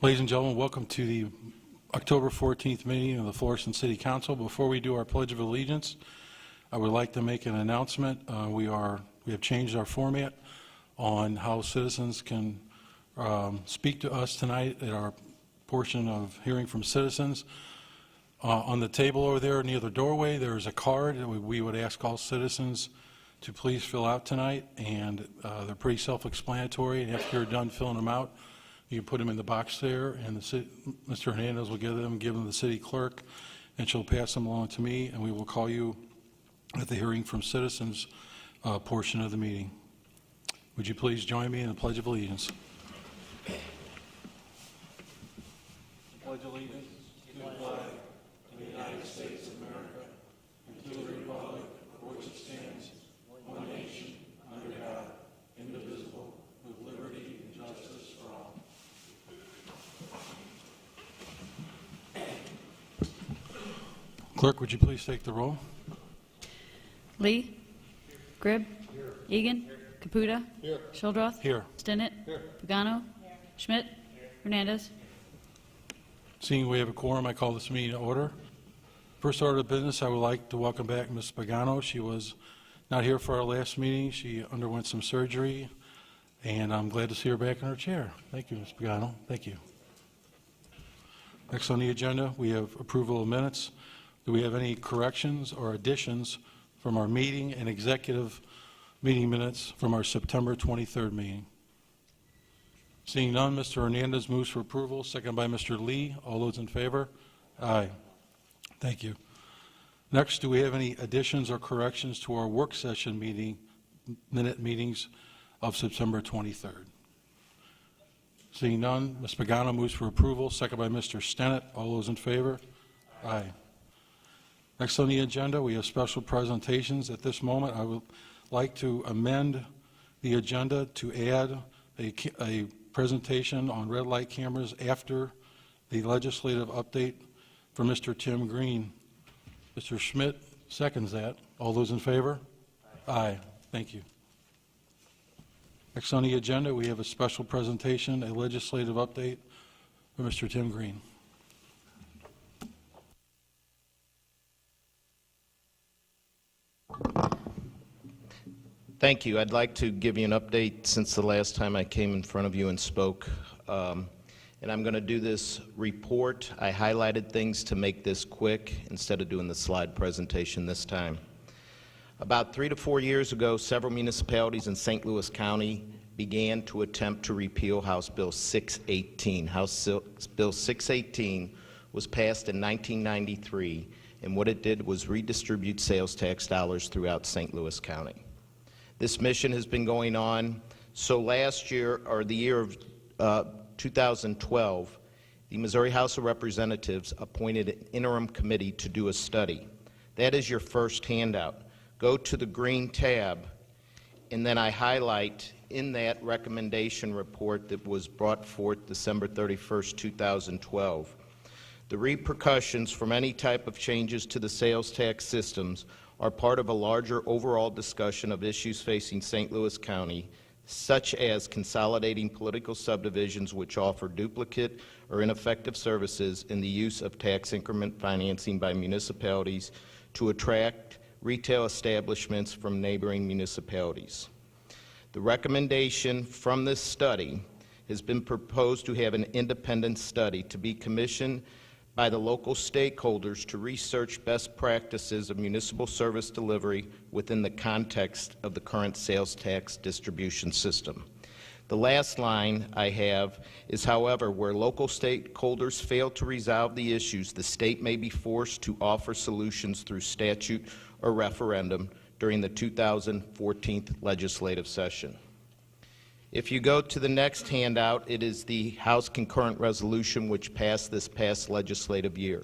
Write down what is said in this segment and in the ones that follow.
Ladies and gentlemen, welcome to the October 14th meeting of the Florissant City Council. Before we do our Pledge of Allegiance, I would like to make an announcement. We have changed our format on how citizens can speak to us tonight at our portion of hearing from citizens. On the table over there near the doorway, there is a card that we would ask all citizens to please fill out tonight, and they're pretty self-explanatory, and after you're done filling them out, you can put them in the box there, and Mr. Hernandez will give them to the city clerk, and she'll pass them along to me, and we will call you at the hearing from citizens portion of the meeting. Would you please join me in the Pledge of Allegiance? Pledge allegiance to the flag of the United States of America and to the republic for which it stands, one nation, under God, indivisible, with liberty and justice for all. Clerk, would you please take the roll? Lee? Gribb? Here. Egan? Here. Caputa? Here. Shildroth? Here. Stinnett? Here. Pagano? Here. Schmidt? Here. Hernandez? Seeing we have a quorum, I call this meeting to order. First order of business, I would like to welcome back Ms. Pagano. She was not here for our last meeting. She underwent some surgery, and I'm glad to see her back in her chair. Thank you, Ms. Pagano. Thank you. Next on the agenda, we have approval of minutes. Do we have any corrections or additions from our meeting and executive meeting minutes from our September 23rd meeting? Seeing none, Mr. Hernandez moves for approval, second by Mr. Lee. All those in favor? Aye. Thank you. Next, do we have any additions or corrections to our work session minute meetings of September 23rd? Seeing none, Ms. Pagano moves for approval, second by Mr. Stinnett. All those in favor? Aye. Next on the agenda, we have special presentations. At this moment, I would like to amend the agenda to add a presentation on red light cameras after the legislative update for Mr. Tim Green. Mr. Schmidt seconds that. All those in favor? Aye. Thank you. Next on the agenda, we have a special presentation, a legislative update for Mr. Tim Green. Thank you. I'd like to give you an update since the last time I came in front of you and spoke. And I'm going to do this report. I highlighted things to make this quick instead of doing the slide presentation this time. About 3 to 4 years ago, several municipalities in St. Louis County began to attempt to repeal House Bill 618. House Bill 618 was passed in 1993, and what it did was redistribute sales tax dollars throughout St. Louis County. This mission has been going on. So last year, or the year of 2012, the Missouri House of Representatives appointed an interim committee to do a study. That is your first handout. Go to the green tab, and then I highlight in that recommendation report that was brought forth December 31st, 2012. The repercussions from any type of changes to the sales tax systems are part of a larger overall discussion of issues facing St. Louis County, such as consolidating political subdivisions which offer duplicate or ineffective services and the use of tax increment financing by municipalities to attract retail establishments from neighboring municipalities. The recommendation from this study has been proposed to have an independent study to be commissioned by the local stakeholders to research best practices of municipal service delivery within the context of the current sales tax distribution system. The last line I have is, however, where local stakeholders fail to resolve the issues, the state may be forced to offer solutions through statute or referendum during the 2014 legislative session. If you go to the next handout, it is the House concurrent resolution which passed this past legislative year.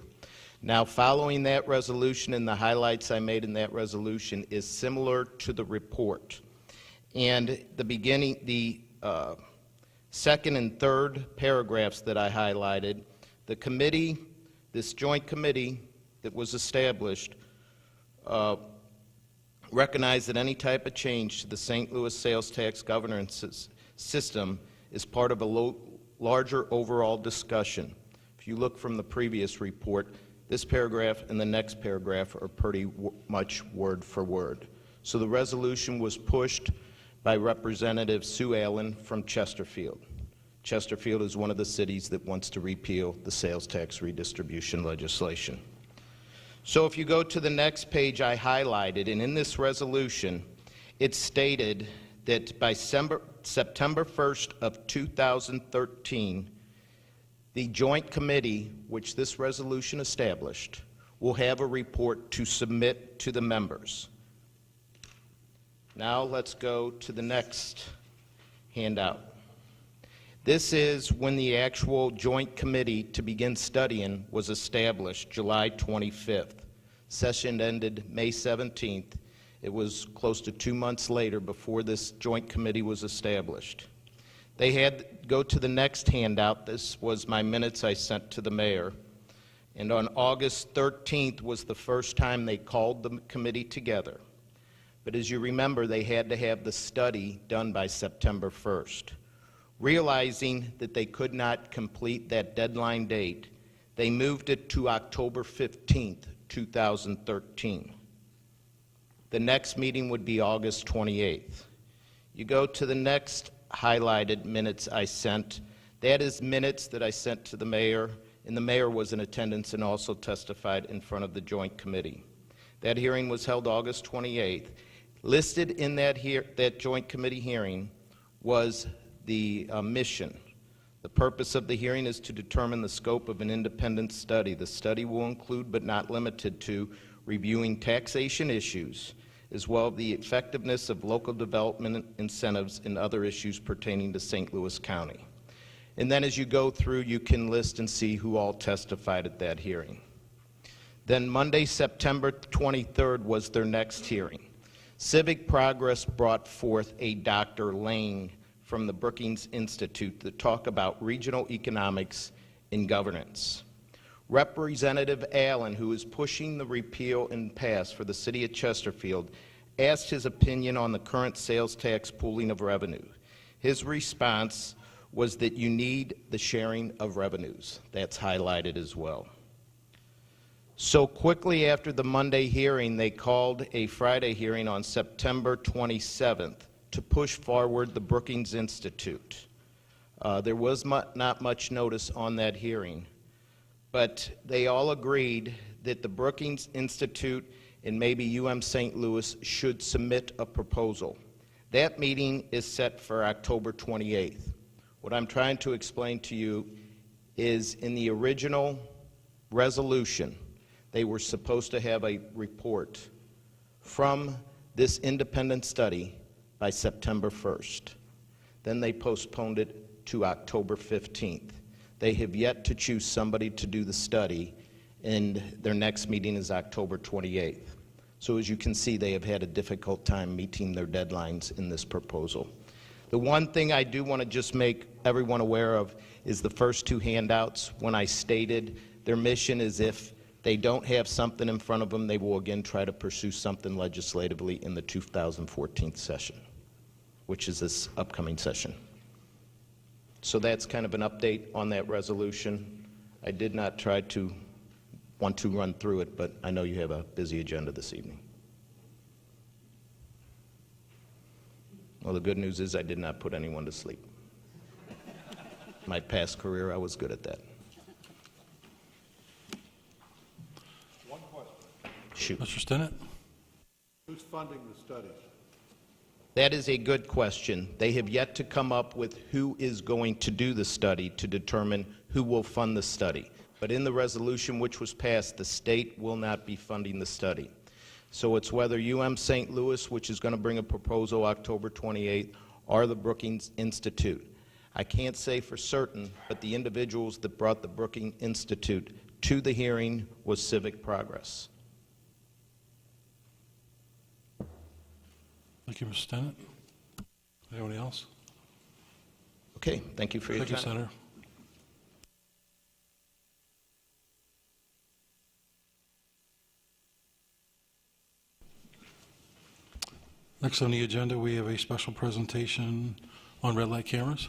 Now, following that resolution and the highlights I made in that resolution is similar to the report. And the second and third paragraphs that I highlighted, the committee, this joint committee that was established, recognized that any type of change to the St. Louis sales tax governance system is part of a larger overall discussion. If you look from the previous report, this paragraph and the next paragraph are pretty much word for word. So the resolution was pushed by Representative Sue Allen from Chesterfield. Chesterfield is one of the cities that wants to repeal the sales tax redistribution legislation. So if you go to the next page, I highlighted, and in this resolution, it stated that by September 1st of 2013, the joint committee, which this resolution established, will have a report to submit to the members. Now let's go to the next handout. This is when the actual joint committee to begin studying was established, July 25th. Session ended May 17th. It was close to 2 months later before this joint committee was established. They had, go to the next handout, this was my minutes I sent to the mayor. And on August 13th was the first time they called the committee together. But as you remember, they had to have the study done by September 1st. Realizing that they could not complete that deadline date, they moved it to October 15th, 2013. The next meeting would be August 28th. You go to the next highlighted minutes I sent. That is minutes that I sent to the mayor, and the mayor was in attendance and also testified in front of the joint committee. That hearing was held August 28th. Listed in that joint committee hearing was the mission. The purpose of the hearing is to determine the scope of an independent study. The study will include, but not limited to, reviewing taxation issues, as well as the effectiveness of local development incentives and other issues pertaining to St. Louis County. And then as you go through, you can list and see who all testified at that hearing. Then Monday, September 23rd was their next hearing. Civic Progress brought forth a Dr. Lane from the Brookings Institute to talk about regional economics and governance. Representative Allen, who is pushing the repeal and pass for the city of Chesterfield, asked his opinion on the current sales tax pooling of revenue. His response was that you need the sharing of revenues. That's highlighted as well. So quickly after the Monday hearing, they called a Friday hearing on September 27th to push forward the Brookings Institute. There was not much notice on that hearing, but they all agreed that the Brookings Institute and maybe UM St. Louis should submit a proposal. That meeting is set for October 28th. What I'm trying to explain to you is in the original resolution, they were supposed to have a report from this independent study by September 1st. Then they postponed it to October 15th. They have yet to choose somebody to do the study, and their next meeting is October 28th. So as you can see, they have had a difficult time meeting their deadlines in this proposal. The one thing I do want to just make everyone aware of is the first two handouts. When I stated their mission is if they don't have something in front of them, they will again try to pursue something legislatively in the 2014 session, which is this upcoming session. So that's kind of an update on that resolution. I did not try to want to run through it, but I know you have a busy agenda this evening. Well, the good news is I did not put anyone to sleep. My past career, I was good at that. One question. Shoot. Mr. Stinnett? Who's funding the studies? That is a good question. They have yet to come up with who is going to do the study to determine who will fund the study. But in the resolution which was passed, the state will not be funding the study. So it's whether UM St. Louis, which is going to bring a proposal October 28th, or the Brookings Institute. I can't say for certain, but the individuals that brought the Brookings Institute to the hearing was Civic Progress. Thank you, Mr. Stinnett. Anyone else? Okay, thank you for your Thank you, time. Senator. Next on the agenda, we have a special presentation on red light cameras.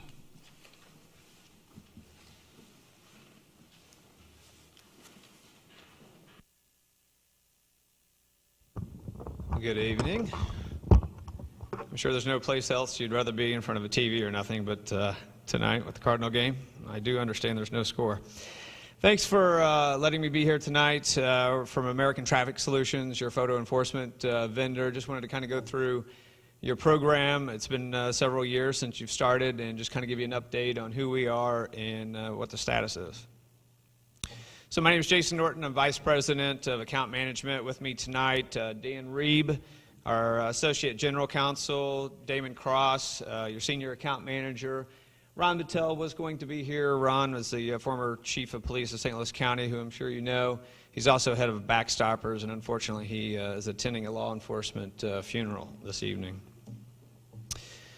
Good evening. I'm sure there's no place else you'd rather be in front of a TV or nothing, but tonight with the Cardinal game, I do understand there's no score. Thanks for letting me be here tonight from American Traffic Solutions, your photo enforcement vendor. Just wanted to kind of go through your program. It's been several years since you've started, and just kind of give you an update on who we are and what the status is. So my name is Jason Norton. I'm Vice President of Account Management. With me tonight, Dan Reeb, our Associate General Counsel, Damon Cross, your Senior Account Manager. Ron Battelle was going to be here. Ron was the former Chief of Police of St. Louis County, who I'm sure you know. He's also head of Backstoppers, and unfortunately he is attending a law enforcement funeral this evening.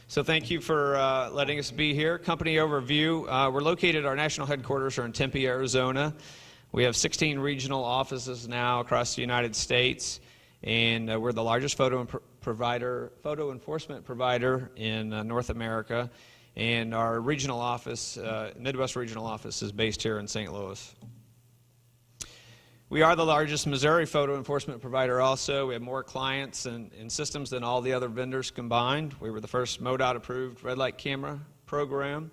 So thank you for letting us be here. Company overview. We're located, our national headquarters are in Tempe, Arizona. We have 16 regional offices now across the United States, and we're the largest photo enforcement provider in North America. And our regional office, Midwest regional office, is based here in St. Louis. We are the largest Missouri photo enforcement provider also. We have more clients and systems than all the other vendors combined. We were the first MoDOT approved red light camera program.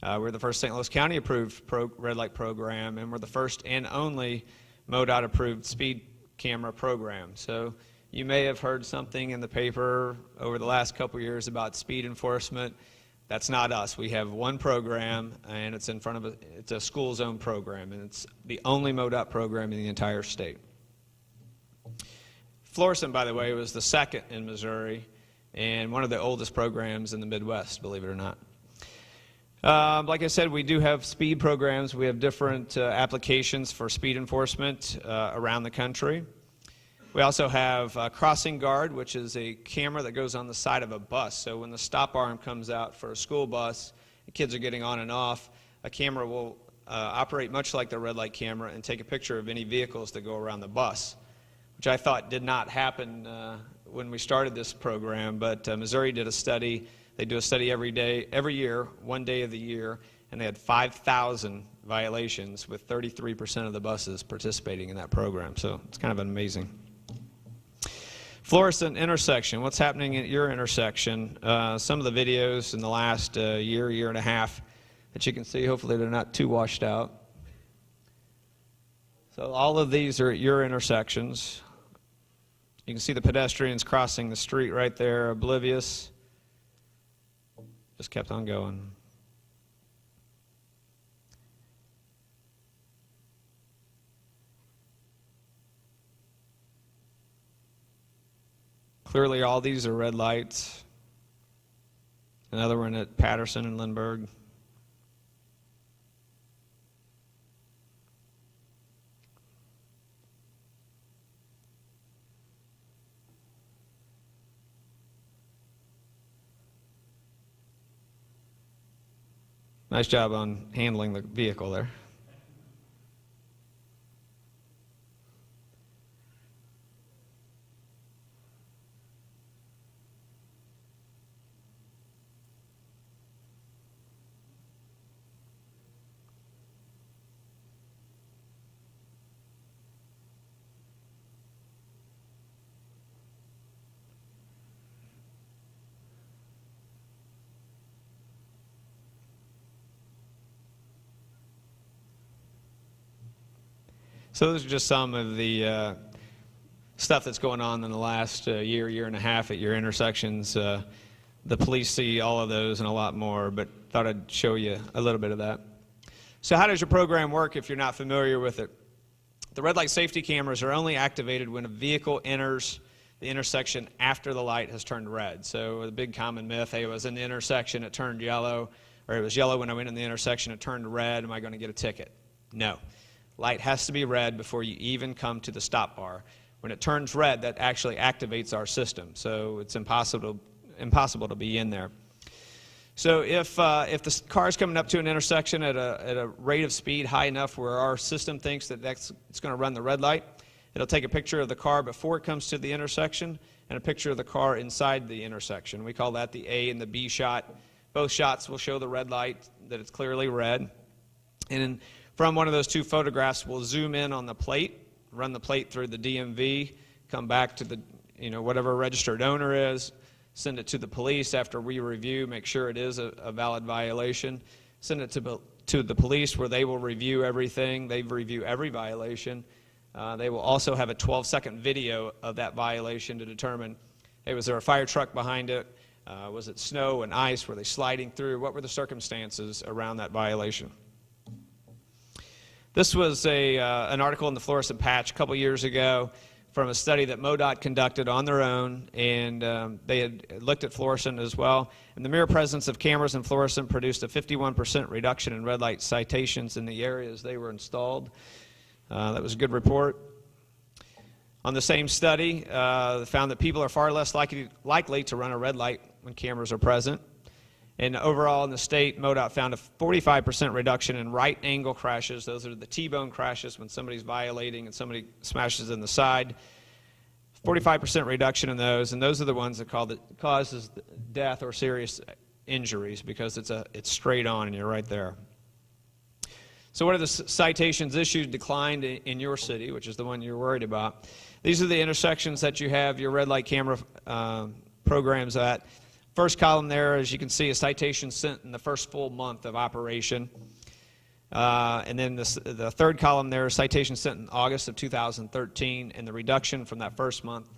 We're the first St. Louis County approved red light program, and we're the first and only MoDOT approved speed camera program. So you may have heard something in the paper over the last couple years about speed enforcement. That's not us. We have one program, and it's in front of it's a school zone program, and it's the only MoDOT program in the entire state. Florissant, by the way, was the second in Missouri, and one of the oldest programs in the Midwest, believe it or not. Like I said, we do have speed programs. We have different applications for speed enforcement around the country. We also have Crossing Guard, which is a camera that goes on the side of a bus. So when the stop arm comes out for a school bus, the kids are getting on and off, a camera will operate much like the red light camera and take a picture of any vehicles that go around the bus, which I thought did not happen when we started this program, but Missouri did a study. They do a study every year, one day of the year, and they had 5,000 violations with 33% of the buses participating in that program. So it's kind of amazing. Florissant intersection, what's happening at your intersection? Some of the videos in the last year and a half that you can see, hopefully they're not too washed out. So all of these are at your intersections. You can see the pedestrians crossing the street right there, oblivious. Just kept on going. Clearly all these are red lights. Another one at Patterson and Lindbergh. Nice job on handling the vehicle there. So those are just some of the stuff that's going on in the last year and a half at your intersections. The police see all of those and a lot more, but thought I'd show you a little bit of that. So how does your program work if you're not familiar with it? The red light safety cameras are only activated when a vehicle enters the intersection after the light has turned red. So the big common myth, hey, it was in the intersection, it turned yellow, or it was yellow when I went in the intersection, it turned red, am I going to get a ticket? No. Light has to be red before you even come to the stop bar. When it turns red, that actually activates our system, so it's impossible to be in there. So if the car is coming up to an intersection at a rate of speed high enough where our system thinks that it's going to run the red light, it'll take a picture of the car before it comes to the intersection and a picture of the car inside the intersection. We call that the A and the B shot. Both shots will show the red light, that it's clearly red. And from one of those two photographs, we'll zoom in on the plate, run the plate through the DMV, come back to the whatever a registered owner is, send it to the police after we review, make sure it is a valid violation, send it to the police where they will review everything. They review every violation. They will also have a 12-second video of that violation to determine, hey, was there a fire truck behind it? Was it snow and ice? Were they sliding through? What were the circumstances around that violation? This was an article in the Florissant Patch a couple years ago from a study that MoDOT conducted on their own, and they had looked at Florissant as well. And the mere presence of cameras in Florissant produced a 51% reduction in red light citations in the areas they were installed. That was a good report. On the same study, they found that people are far less likely to run a red light when cameras are present. And overall in the state, MoDOT found a 45% reduction in right angle crashes. Those are the T-bone crashes when somebody's violating and somebody smashes in the side. 45% reduction in those, and those are the ones that causes death or serious injuries because it's straight on and you're right there. So what are the citations issued declined in your city, which is the one you're worried about? These are the intersections that you have your red light camera programs at. First column there, as you can see, a citation sent in the first full month of operation. And then the third column there, a citation sent in August of 2013, and the reduction from that first month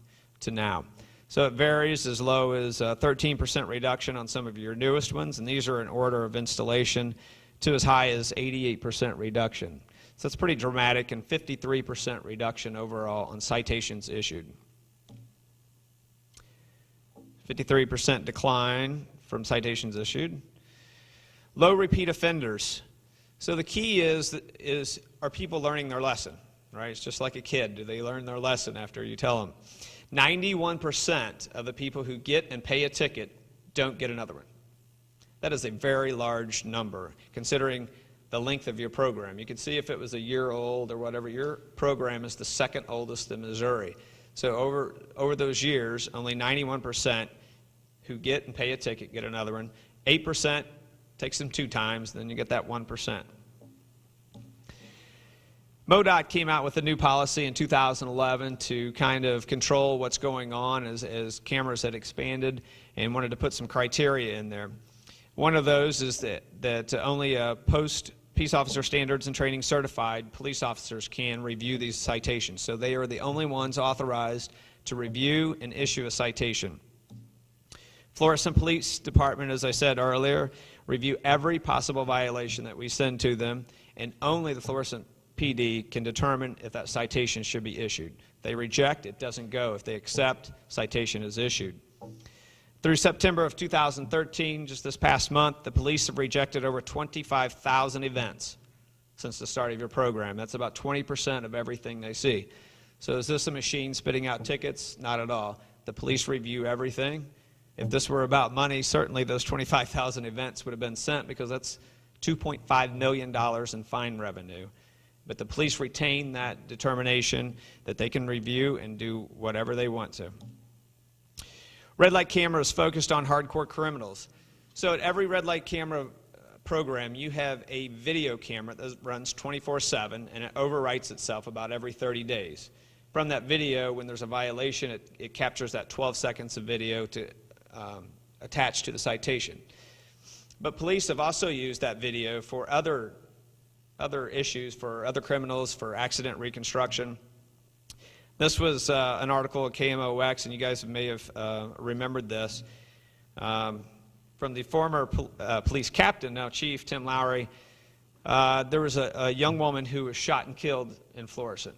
to now. So it varies as low as 13% reduction on some of your newest ones, and these are in order of installation, to as high as 88% reduction. So it's pretty dramatic, and 53% reduction overall on citations issued. 53% decline from citations issued. Low repeat offenders. So the key is are people learning their lesson, right? It's just like a kid. Do they learn their lesson after you tell them? 91% of the people who get and pay a ticket don't get another one. That is a very large number, considering the length of your program. You can see if it was a year old or whatever, your program is the second oldest in Missouri. So over those years, only 91% who get and pay a ticket get another one. 8% takes them 2 times, then you get that 1%. MoDOT came out with a new policy in 2011 to kind of control what's going on as cameras had expanded, and wanted to put some criteria in there. One of those is that only post-peace officer standards and training certified police officers can review these citations. So they are the only ones authorized to review and issue a citation. Florissant Police Department, as I said earlier, review every possible violation that we send to them, and only the Florissant PD can determine if that citation should be issued. If they reject, it doesn't go. If they accept, citation is issued. Through September of 2013, just this past month, the police have rejected over 25,000 events since the start of your program. That's about 20% of everything they see. So is this a machine spitting out tickets? Not at all. The police review everything. If this were about money, certainly those 25,000 events would have been sent, because that's $2.5 million in fine revenue. But the police retain that determination that they can review and do whatever they want to. Red light camera is focused on hardcore criminals. So at every red light camera program, you have a video camera that runs 24/7, and it overwrites itself about every 30 days. From that video, when there's a violation, it captures that 12 seconds of video to attach to the citation. But police have also used that video for other issues, for other criminals, for accident reconstruction. This was an article at KMOX, and you guys may have remembered this, from the former police captain, now Chief Tim Lowry. There was a young woman who was shot and killed in Florissant,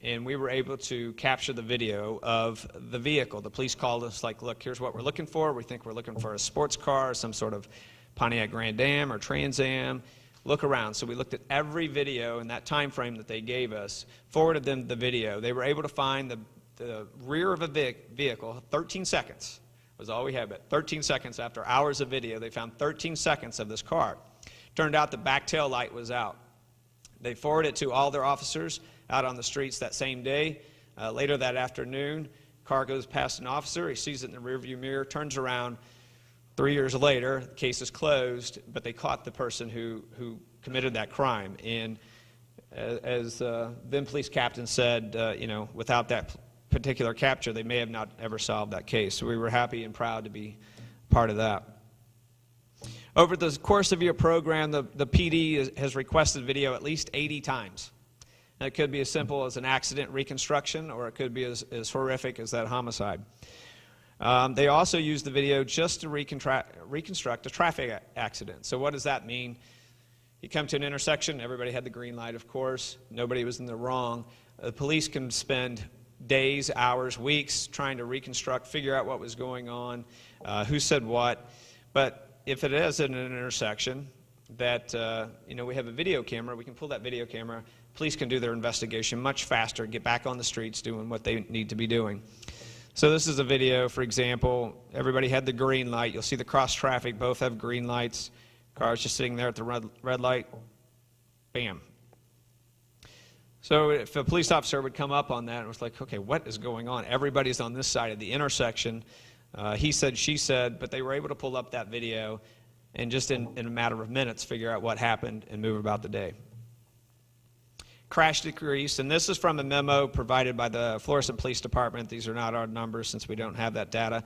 and we were able to capture the video of the vehicle. The police called us like, look, here's what we're looking for. We think we're looking for a sports car, some sort of Pontiac Grand Am or Trans Am. Look around. So we looked at every video in that time frame that they gave us, forwarded them the video. They were able to find the rear of a vehicle, 13 seconds was all we had, but 13 seconds after hours of video, they found 13 seconds of this car. Turned out the back tail light was out. They forwarded it to all their officers out on the streets that same day. Later that afternoon, car goes past an officer. He sees it in the rearview mirror, turns around. 3 years later, the case is closed, but they caught the person who committed that crime. And as then police captain said, without that particular capture, they may have not ever solved that case. So we were happy and proud to be part of that. Over the course of your program, the PD has requested video at least 80 times. And it could be as simple as an accident reconstruction, or it could be as horrific as that homicide. They also use the video just to reconstruct a traffic accident. So what does that mean? You come to an intersection, everybody had the green light, of course. Nobody was in the wrong. The police can spend days, hours, weeks trying to reconstruct, figure out what was going on, who said what. But if it is in an intersection that we have a video camera, we can pull that video camera. Police can do their investigation much faster, get back on the streets doing what they need to be doing. So this is a video, for example. Everybody had the green light. You'll see the cross traffic, both have green lights. Car's just sitting there at the red light. Bam. So if a police officer would come up on that and was like, okay, what is going on? Everybody's on this side of the intersection. He said, she said, but they were able to pull up that video and just in a matter of minutes figure out what happened and move about the day. Crash decrease, and this is from a memo provided by the Florissant Police Department. These are not our numbers since we don't have that data.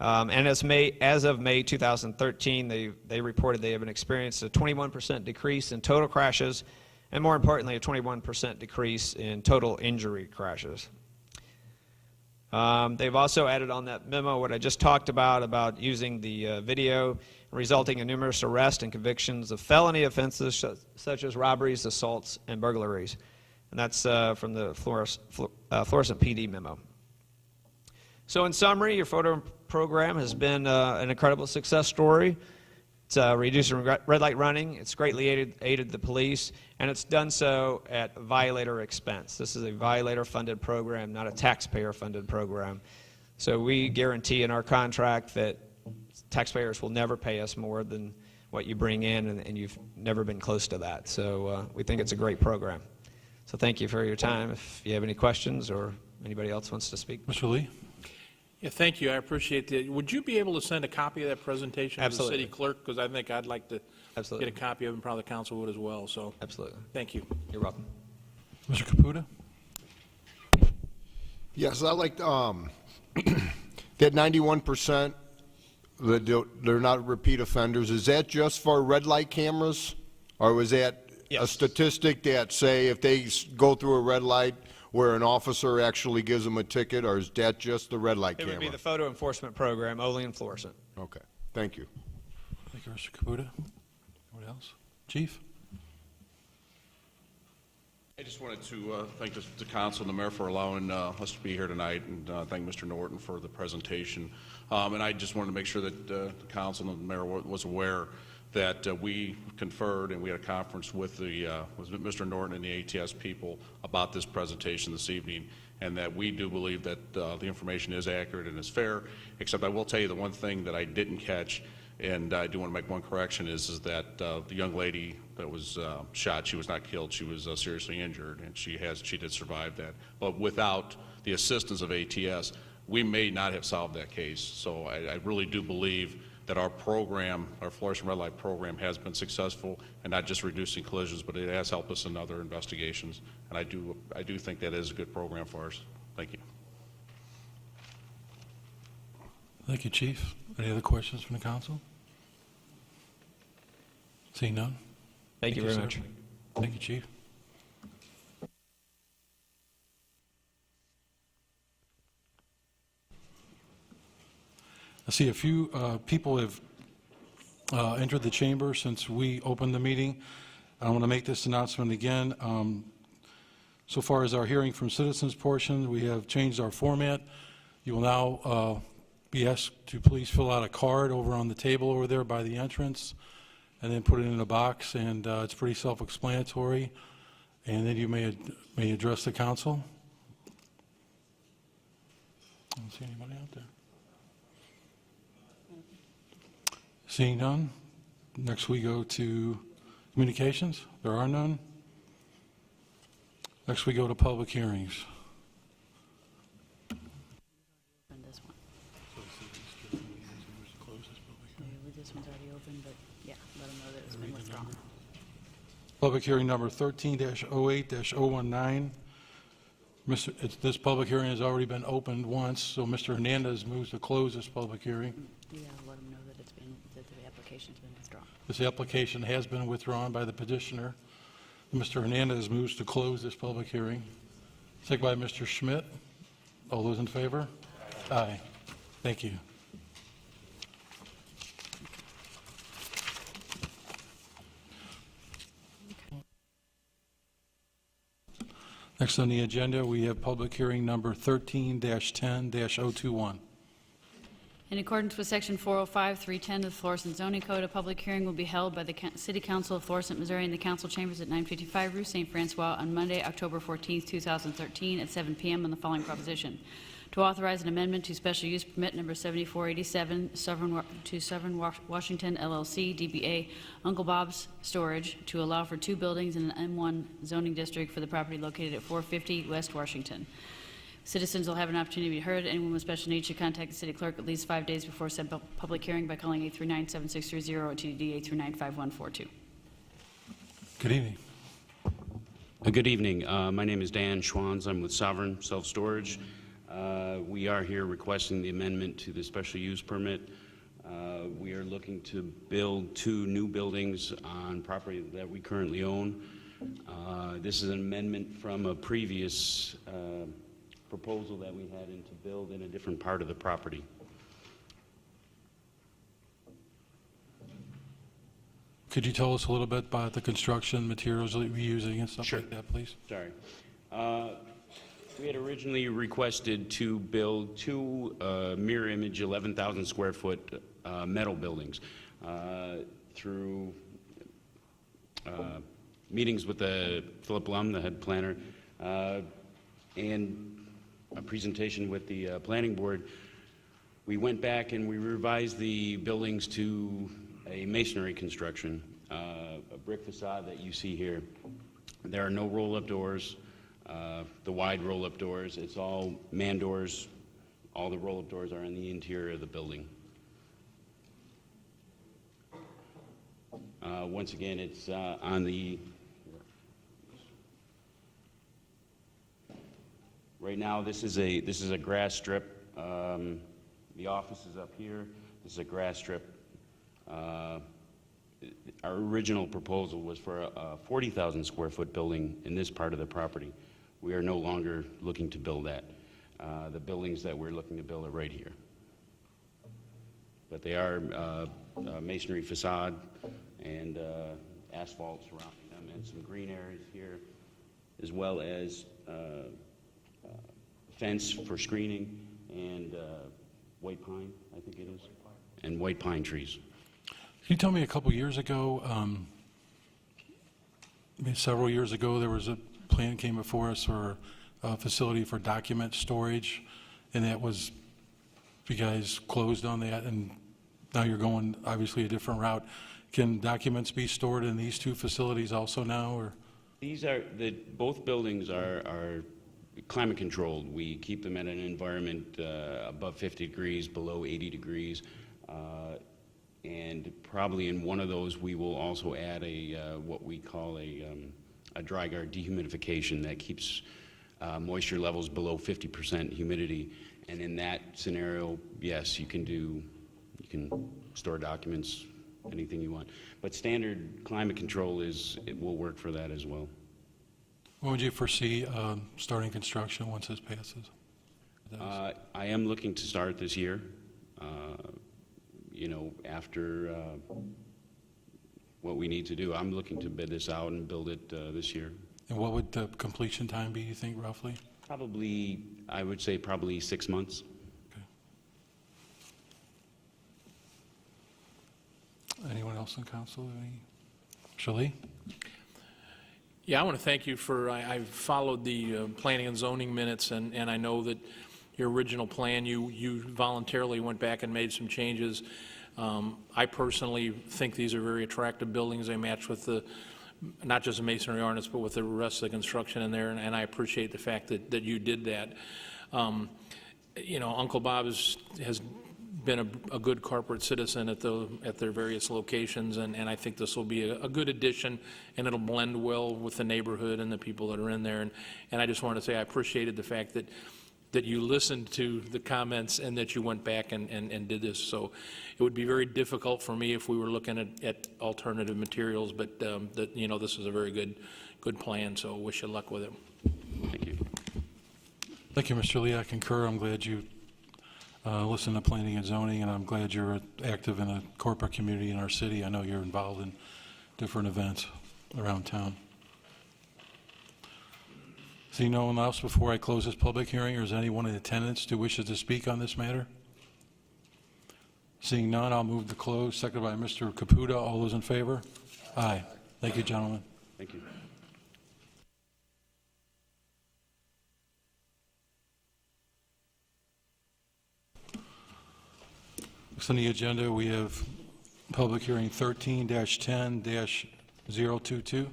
And as of May 2013, they reported they have experienced a 21% decrease in total crashes, and more importantly, a 21% decrease in total injury crashes. They've also added on that memo what I just talked about using the video, resulting in numerous arrests and convictions of felony offenses such as robberies, assaults, and burglaries. And that's from the Florissant PD memo. So in summary, your photo program has been an incredible success story. It's reducing red light running. It's greatly aided the police, and it's done so at violator expense. This is a violator-funded program, not a taxpayer-funded program. So we guarantee in our contract that taxpayers will never pay us more than what you bring in, and you've never been close to that. So we think it's a great program. So thank you for your time. If you have any questions or anybody else wants to speak. Mr. Lee? Yeah, thank you. I appreciate that. Would you be able to send a copy of that presentation Absolutely. to the city clerk? Because I think I'd like to Absolutely. get a copy of it, and probably the council would as well. So Absolutely. thank you. You're welcome. Mr. Caputa? Yes, I like that 91%, they're not repeat offenders. Is that just for red light cameras? Or was that a Yes. statistic that, say, if they go through a red light where an officer actually gives them a ticket, or is that just the red light It camera? would be the photo enforcement program, only in Florissant. Okay, thank you. Thank you, Mr. Caputa. Anyone else? Chief? I just wanted to thank the council and the mayor for allowing us to be here tonight, and thank Mr. Norton for the presentation. And I just wanted to make sure that the council and the mayor was aware that we conferred and we had a conference with Mr. Norton and the ATS people about this presentation this evening, and that we do believe that the information is accurate and is fair, except I will tell you the one thing that I didn't catch, and I do want to make one correction, is that the young lady that was shot, she was not killed, she was seriously injured, and she did survive that. But without the assistance of ATS, we may not have solved that case. So I really do believe that our program, our Florissant Red Light program, has been successful, and not just reducing collisions, but it has helped us in other investigations. And I do think that is a good program for us. Thank you. Thank you, Chief. Any other questions from the council? Seeing none? Thank you very sir. much. Thank you, Chief. I see a few people have entered the chamber since we opened the meeting. I want to make this announcement again. So far as our hearing from citizens portion, we have changed our format. You will now be asked to please fill out a card over on the table over there by the entrance, and then put it in a box, and it's pretty self-explanatory. And then you may address the council. I don't see anybody out there. Seeing none, next we go to communications. There are none. Next we go to public hearings. Open this one. This one's already open, but yeah, let them know that it's been withdrawn. Public hearing number 13-08-019. This public hearing has already been opened once, so Mr. Hernandez moves to close this public hearing. Yeah, let them know that that the application's been withdrawn. This application has been withdrawn by the petitioner. Mr. Hernandez moves to close this public hearing. Second by Mr. Schmidt. All those in favor? Aye. Thank you. Next on the agenda, we have public hearing number 13-10-021. In accordance with Section 405-310 of the Florissant zoning code, a public hearing will be held by the City Council of Florissant, Missouri in the council chambers at 955 Rue St. Francois on Monday, October 14, 2013 at 7 p.m. on the following proposition: to authorize an amendment to special use permit number 7487 Severn Washington LLC, DBA Uncle Bob's Storage, to allow for 2 buildings in an M1 zoning district for the property located at 450 West Washington. Citizens will have an opportunity to be heard. Anyone with special needs should contact the city clerk at least 5 days before said public hearing by calling 839-7630 or TDD 839-5142. Good evening. Good evening. My name is Dan Schwanz. I'm with Sovereign Self-Storage. We are here requesting the amendment to the special use permit. We are looking to build 2 new buildings on property that we currently own. This is an amendment from a previous proposal that we had to build in a different part of the property. Could you tell us a little bit about the construction materials that you're using and stuff Sure. like that, please? Sorry. We had originally requested to build 2 mirror image 11,000 square foot metal buildings. Through meetings with Philip Lum, the head planner, and a presentation with the planning board, we went back and we revised the buildings to a masonry construction, a brick facade that you see here. There are no roll-up doors, the wide roll-up doors. It's all man doors. All the roll-up doors are in the interior of the building. Once again, it's on the... Right now, this is a grass strip. The office is up here. This is a grass strip. Our original proposal was for a 40,000 square foot building in this part of the property. We are no longer looking to build that. The buildings that we're looking to build are right here. But they are masonry facade and asphalt surrounding them, and some green areas here, as well as fence for screening and white pine, I think it is, and white pine trees. Can you tell me, a couple years ago, maybe several years ago, there was a plan came before us for a facility for document storage, and that was, you guys closed on that, and now you're going obviously a different route. Can documents be stored in these 2 facilities also now, or? These are, both buildings are climate controlled. We keep them at an environment above 50 degrees, below 80 degrees. And probably in one of those, we will also add what we call a dry guard dehumidification that keeps moisture levels below 50% humidity. And in that scenario, yes, you can store documents, anything you want. But standard climate control it will work for that as well. When would you foresee starting construction once this passes? I am looking to start this year. After what we need to do, I'm looking to bid this out and build it this year. And what would the completion time be, you think, roughly? Probably, I would say probably 6 months. Okay. Anyone else in council? Shalee? Yeah, I want to thank you for, I've followed the planning and zoning minutes, and I know that your original plan, you voluntarily went back and made some changes. I personally think these are very attractive buildings. They match with not just the masonry ordinance, but with the rest of the construction in there, and I appreciate the fact that you did that. Uncle Bob has been a good corporate citizen at their various locations, and I think this will be a good addition, and it'll blend well with the neighborhood and the people that are in there. And I just want to say I appreciated the fact that you listened to the comments and that you went back and did this. So it would be very difficult for me if we were looking at alternative materials, but this is a very good plan, so wish you luck with it. Thank you. Thank you, Mr. Lee. I concur. I'm glad you listened to planning and zoning, and I'm glad you're active in the corporate community in our city. I know you're involved in different events around town. Seeing no one else before I close this public hearing, or is anyone in attendance who wishes to speak on this matter? Seeing none, I'll move to close. Seconded by Mr. Caputa. All those in favor? Aye. Thank you, gentlemen. Thank you. Next on the agenda, we have public hearing 13-10-022.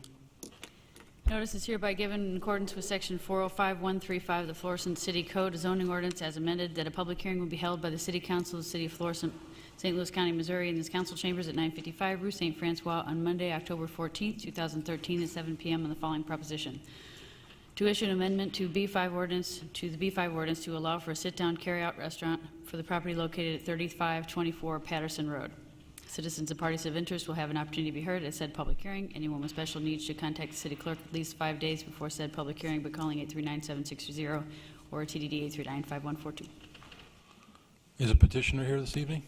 Notice is hereby given in accordance with Section 405-135 of the Florissant City Code, a zoning ordinance as amended, that a public hearing will be held by the City Council of the City of Florissant, St. Louis County, Missouri, in this council chambers at 955 Rue St. Francois on Monday, October 14th, 2013, at 7 p.m. on the following proposition: to issue an amendment to the B5 ordinance to allow for a sit-down carry-out restaurant for the property located at 3524 Patterson Road. Citizens and parties of interest will have an opportunity to be heard at said public hearing. Anyone with special needs should contact the city clerk at least 5 days before said public hearing by calling 839-7630 or TDD 839-5142. Is a petitioner here this evening?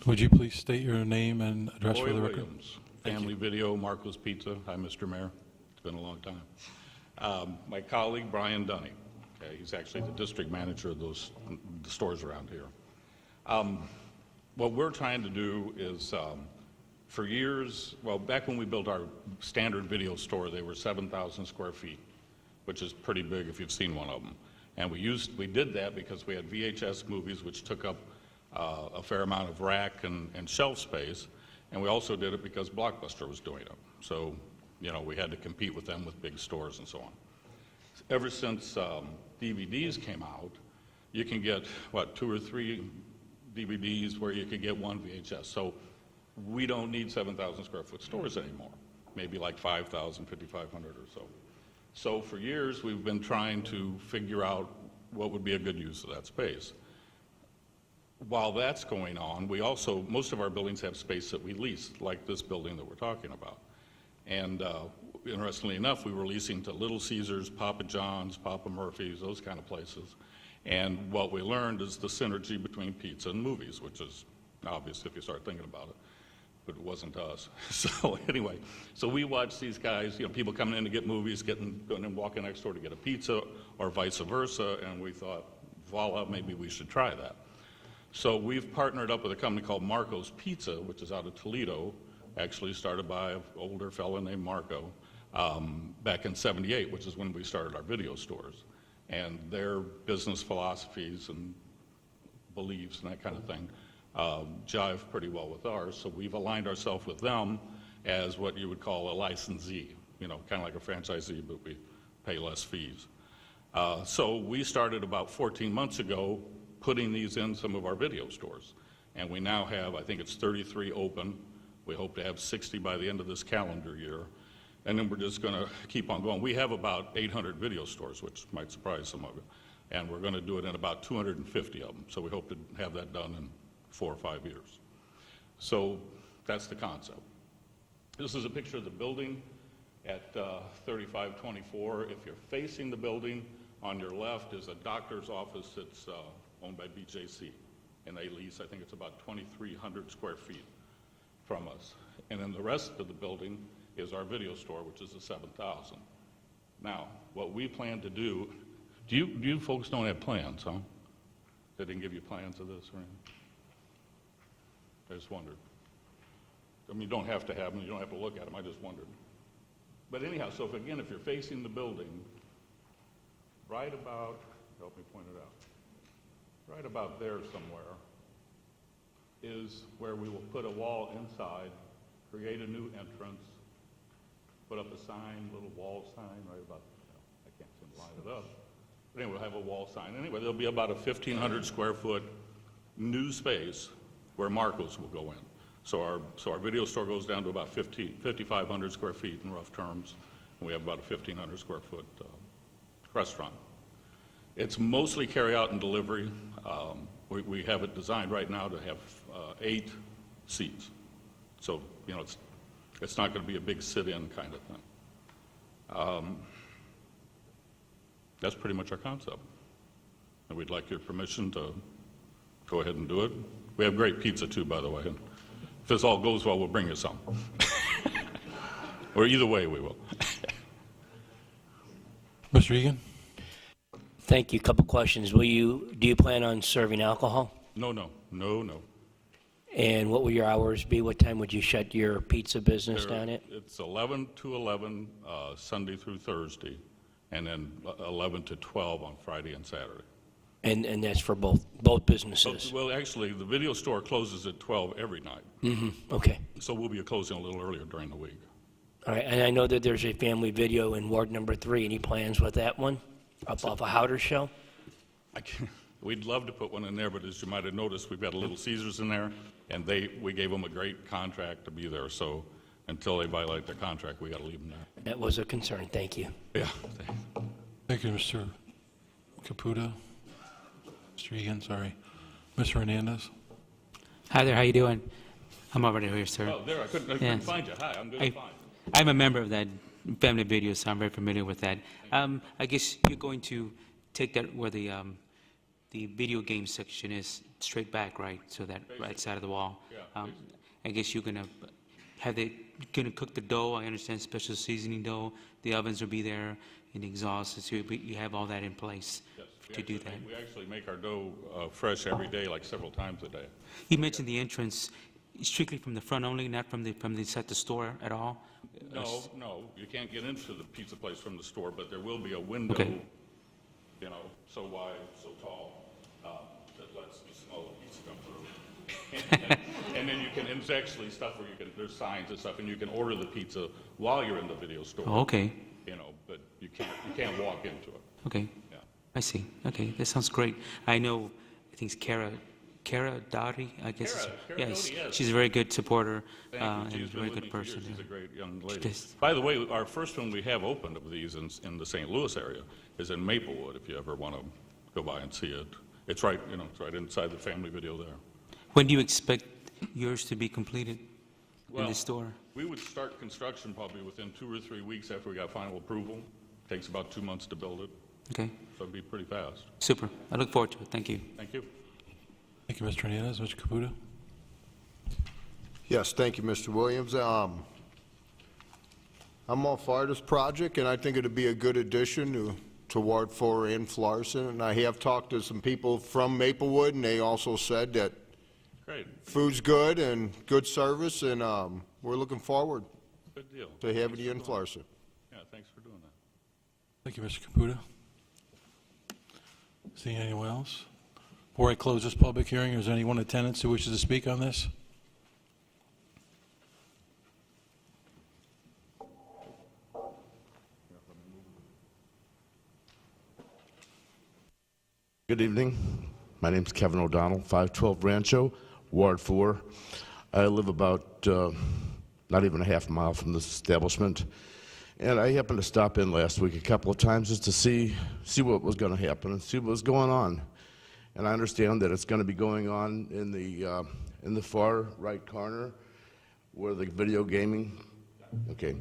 Would you please state your name and address for the record? Williams, Family Video, Marco's Pizza. Hi, Mr. Mayor. It's been a long time. My colleague, Brian Dunny. Okay, he's actually the district manager of the stores around here. What we're trying to do is, for years, well, back when we built our standard video store, they were 7,000 square feet, which is pretty big if you've seen one of them. And we did that because we had VHS movies, which took up a fair amount of rack and shelf space, and we also did it because Blockbuster was doing it. So, we had to compete with them with big stores and so on. Ever since DVDs came out, you can get, 2 or 3 DVDs where you could get 1 VHS. So we don't need 7,000 square foot stores anymore, maybe like 5,000, 5,500 or so. So for years, we've been trying to figure out what would be a good use of that space. While that's going on, most of our buildings have space that we lease, like this building that we're talking about. And interestingly enough, we were leasing to Little Caesars, Papa John's, Papa Murphy's, those kind of places. And what we learned is the synergy between pizza and movies, which is obvious if you start thinking about it, but it wasn't us. So anyway, so we watched these guys, people coming in to get movies, going and walking next door to get a pizza, or vice versa, and we thought, voila, maybe we should try that. So we've partnered up with a company called Marco's Pizza, which is out of Toledo, actually started by an older fellow named Marco back in '78, which is when we started our video stores. And their business philosophies and beliefs and that kind of thing jive pretty well with ours. So we've aligned ourselves with them as what you would call a licensee, kind of like a franchisee, but we pay less fees. So we started about 14 months ago putting these in some of our video stores. And we now have, I think it's 33 open. We hope to have 60 by the end of this calendar year. And then we're just going to keep on going. We have about 800 video stores, which might surprise some of you. And we're going to do it in about 250 of them. So we hope to have that done in 4 or 5 years. So that's the concept. This is a picture of the building at 3524. If you're facing the building, on your left is a doctor's office that's owned by BJC. And they lease, I think it's about 2,300 square feet from us. And then the rest of the building is our video store, which is the 7,000. Now, what we plan to do, you folks don't have plans, huh? They didn't give you plans of this or anything? I just wondered. I mean, you don't have to have them, you don't have to look at them, I just wondered. But anyhow, so if you're facing the building, right about, help me point it out, right about there somewhere is where we will put a wall inside, create a new entrance, put up a sign, little wall sign right about there. can't seem to line it up. But anyway, we'll have a wall sign. Anyway, there'll be about a 1,500 square foot new space where Marco's will go in. So our video store goes down to about 5,500 square feet in rough terms, and we have about a 1,500 square foot restaurant. It's mostly carry out and delivery. We have it designed right now to have 8 seats. So, you know, it's not going to be a big sit-in kind of thing. That's pretty much our concept. And we'd like your permission to go ahead and do it. We have great pizza too, by the way. And if this all goes well, we'll bring you some. Or either way, we will. Mr. Egan? Thank you. Couple questions. Do you plan on serving alcohol? No. And what will your hours be? What time would you shut your pizza business down at? It's 11 to 11 Sunday through Thursday, and then 11 to 12 on Friday and Saturday. And that's for both businesses? Well, actually, the video store closes at 12 every night. Mm-hmm. Okay. So we'll be closing a little earlier during the week. All right. And I know that there's a family video in Ward number 3. Any plans with that one? Up off a Howder show? We'd love to put one in there, but as you might have noticed, we've got a Little Caesars in there, and we gave them a great contract to be there. So until they violate their contract, we got to leave them there. That was a concern. Thank you. Yeah. Thank you, Mr. Caputa. Mr. Egan, sorry. Mr. Hernandez? Hi there, how you doing? I'm already here, sir. Oh, there, I couldn't Yes. find you. Hi, I'm doing fine. I'm a member of that family video, so I'm very familiar with that. I guess you're going to take that where the video game section is straight back, right? So that right side of the wall. Yeah, I guess you're gonna cook the dough. I understand special seasoning dough. The ovens will be there and the exhaust. So you have all that in place. Yes. To do that. We actually make our dough fresh every day, like several times a day. You mentioned the entrance strictly from the front only, not from the inside the store at all? No, you can't get into the pizza place from the store, but there will be a window, Okay. you know, so wide, so tall, that lets the smell of pizza come through. And then you can, it's actually stuff where there's signs and stuff, and you can order the pizza while you're in the video store. Oh, okay, You know, but you can't walk into it. okay. Yeah. I see. Okay, that sounds great. I know, I think it's Kara Dottie, I guess. Kara Yes, Doty, yes. she's a very good supporter Thank and you. a She's been very with good me for person. years. She's a great young lady. Yes. By the way, our first one we have opened of these in the St. Louis area is in Maplewood, if you ever want to go by and see it. It's right, you know, it's right inside the family video there. When do you expect yours to be completed in Well, the store? We would start construction probably within 2 or 3 weeks after we got final approval. Takes about 2 months to build it, Okay, so it'd be pretty fast. super. I look forward to it. Thank you. Thank you. Thank you, Mr. Hernandez. Mr. Caputa? Yes, thank you, Mr. Williams. I'm all for this project, and I think it'd be a good addition to Ward 4 and Florissant. And I have talked to some people from Maplewood, and they also said that Great, food's good and good service, and we're looking forward good deal. to having you in Florissant. Yeah, thanks for doing that. Thank you, Mr. Caputa. Seeing anyone else? Before I close this public hearing, is there anyone in attendance who wishes to speak on this? Good evening. My name's Kevin O'Donnell, 512 Rancho, Ward 4. I live about not even a half mile from this establishment. And I happened to stop in last week a couple of times just to see what was going to happen and see what was going on. And I understand that it's going to be going on in the far right corner where the video gaming, okay.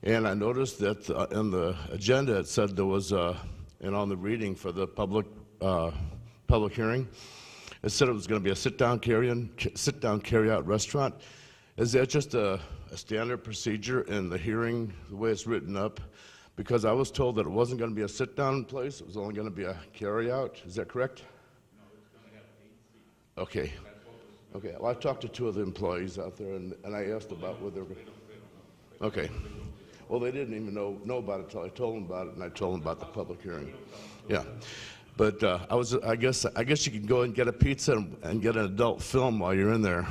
And I noticed that in the agenda it said there was, and on the reading for the public hearing, it said it was going to be a sit-down carry-out restaurant. Is that just a standard procedure in the hearing, the way it's written up? Because I was told that it wasn't going to be a sit-down place, it was only going to be a carry-out. Is that correct? No, it's going to have 8 seats. Okay. Okay. Well, I talked to 2 of the employees out there, and I asked about whether. Okay. Well, they didn't even know about it until I told them about it, and I told them about the public hearing. Yeah. But I guess you can go and get a pizza and get an adult film while you're in there.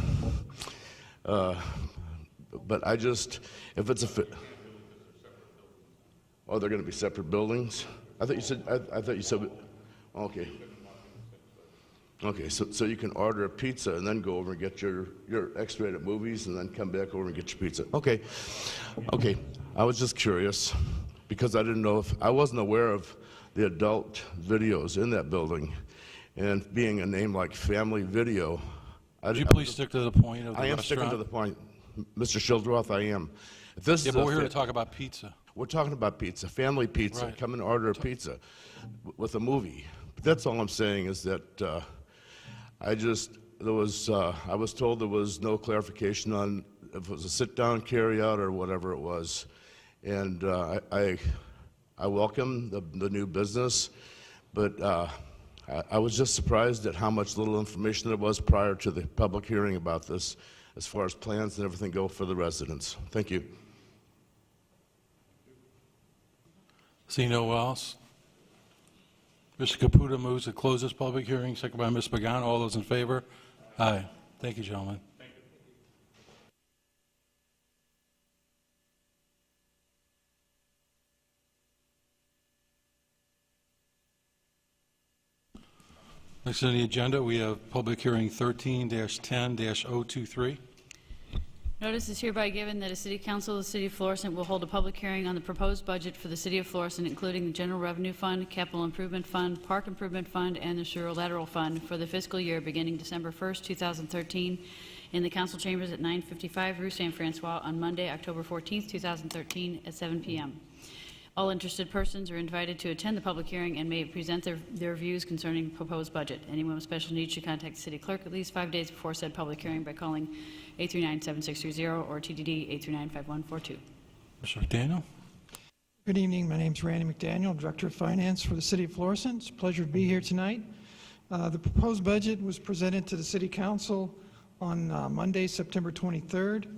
But I just, if it's a Oh, they're going to be separate buildings? I thought you said, okay. Okay, so you can order a pizza and then go over and get your X-rated movies and then come back over and get your pizza. Okay, I was just curious because I didn't know I wasn't aware of the adult videos in that building, and being a name like Family Video. Would you please stick to the point of the I am restaurant? sticking to the point, Mr. Shildroth. I am. If this Yeah, is but a we're here to fit- talk about pizza. We're talking about pizza, family pizza. Right. Come and order a pizza with a movie. But that's all I'm saying is that I was told there was no clarification on if it was a sit-down carry-out or whatever it was, and I welcome the new business, but I was just surprised at how much little information there was prior to the public hearing about this, as far as plans and everything go for the residents. Thank you. See no one else? Mr. Caputa moves to close this public hearing, second by Ms. Pagano. All those in favor? Aye. Thank you, gentlemen. Next on the agenda, we have public hearing 13-10-023. Notice is hereby given that a city council of the city of Florissant will hold a public hearing on the proposed budget for the city of Florissant, including the general revenue fund, capital improvement fund, park improvement fund, and the sewer lateral fund for the fiscal year beginning December 1st, 2013, in the council chambers at 955 Rue St. Francois on Monday, October 14th, 2013, at 7 p.m. All interested persons are invited to attend the public hearing and may present their views concerning the proposed budget. Anyone with special needs should contact the city clerk at least 5 days before said public hearing by calling 839-7630 or TDD 839-5142. Mr. McDaniel? Good evening. My name is Randy McDaniel, Director of Finance for the City of Florissant. It's a pleasure to be here tonight. The proposed budget was presented to the City Council on Monday, September 23rd. It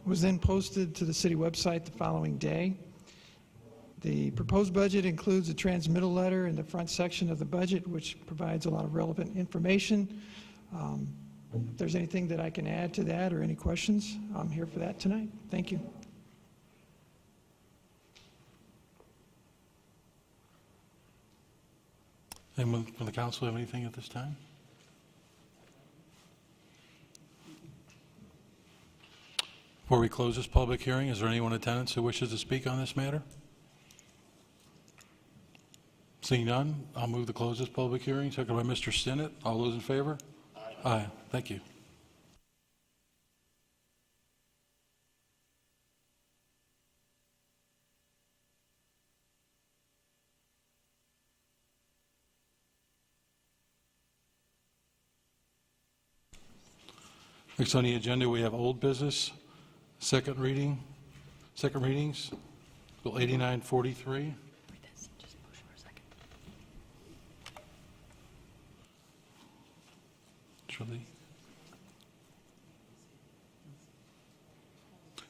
was then posted to the city website the following day. The proposed budget includes a transmittal letter in the front section of the budget, which provides a lot of relevant information. If there's anything that I can add to that or any questions, I'm here for that tonight. Thank you. Anyone from the council have anything at this time? Before we close this public hearing, is there anyone in attendance who wishes to speak on this matter? Seeing none, I'll move to close this public hearing, second by Mr. Stinnett. All those in favor? Aye. Thank you. Next on the agenda, we have old business, second readings, Bill 8943.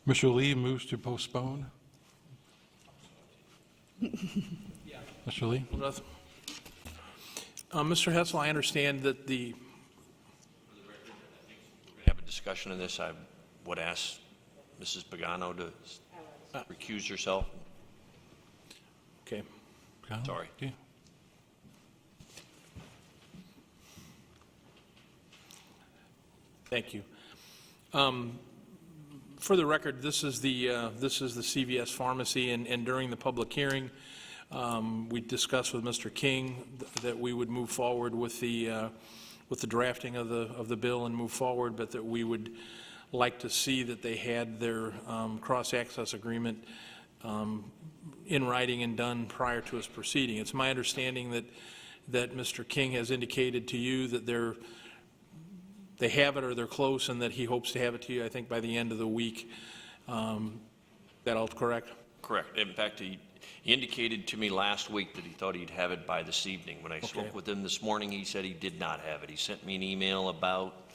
Mr. Lee moves to postpone. Mr. Lee? Mr. Hessel, I understand that have a discussion of this. I would ask Mrs. Pagano to recuse herself. Okay. Sorry. Okay. Thank you. For the record, this is the CVS pharmacy, and during the public hearing, we discussed with Mr. King that we would move forward with the drafting of the bill and move forward, but that we would like to see that they had their cross-access agreement in writing and done prior to us proceeding. It's my understanding that Mr. King has indicated to you that they have it or they're close, and that he hopes to have it to you, I think, by the end of the week. That all correct? Correct. In fact, he indicated to me last week that he thought he'd have it by this evening. When I spoke with him this morning, he said he did not have it. He sent me an email about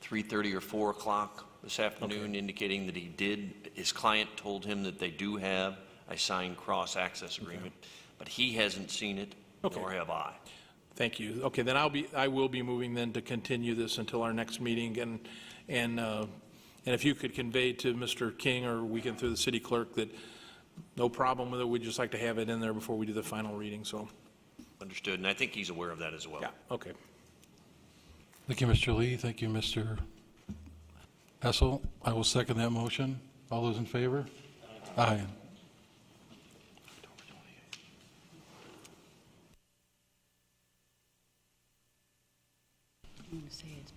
3:30 or 4 o'clock this afternoon indicating that he did. His client told him that they do have a signed cross-access agreement, but he hasn't seen it, nor have I. Thank you. Okay, then I will be moving then to continue this until our next meeting, and if you could convey to Mr. King, or we can through the city clerk, that no problem with it. We'd just like to have it in there before we do the final reading, so, Understood, and I think he's aware of that as well. yeah, okay. Thank you, Mr. Lee. Thank you, Mr. Hessel. I will second that motion. All those in favor? Aye. I'm going to say it's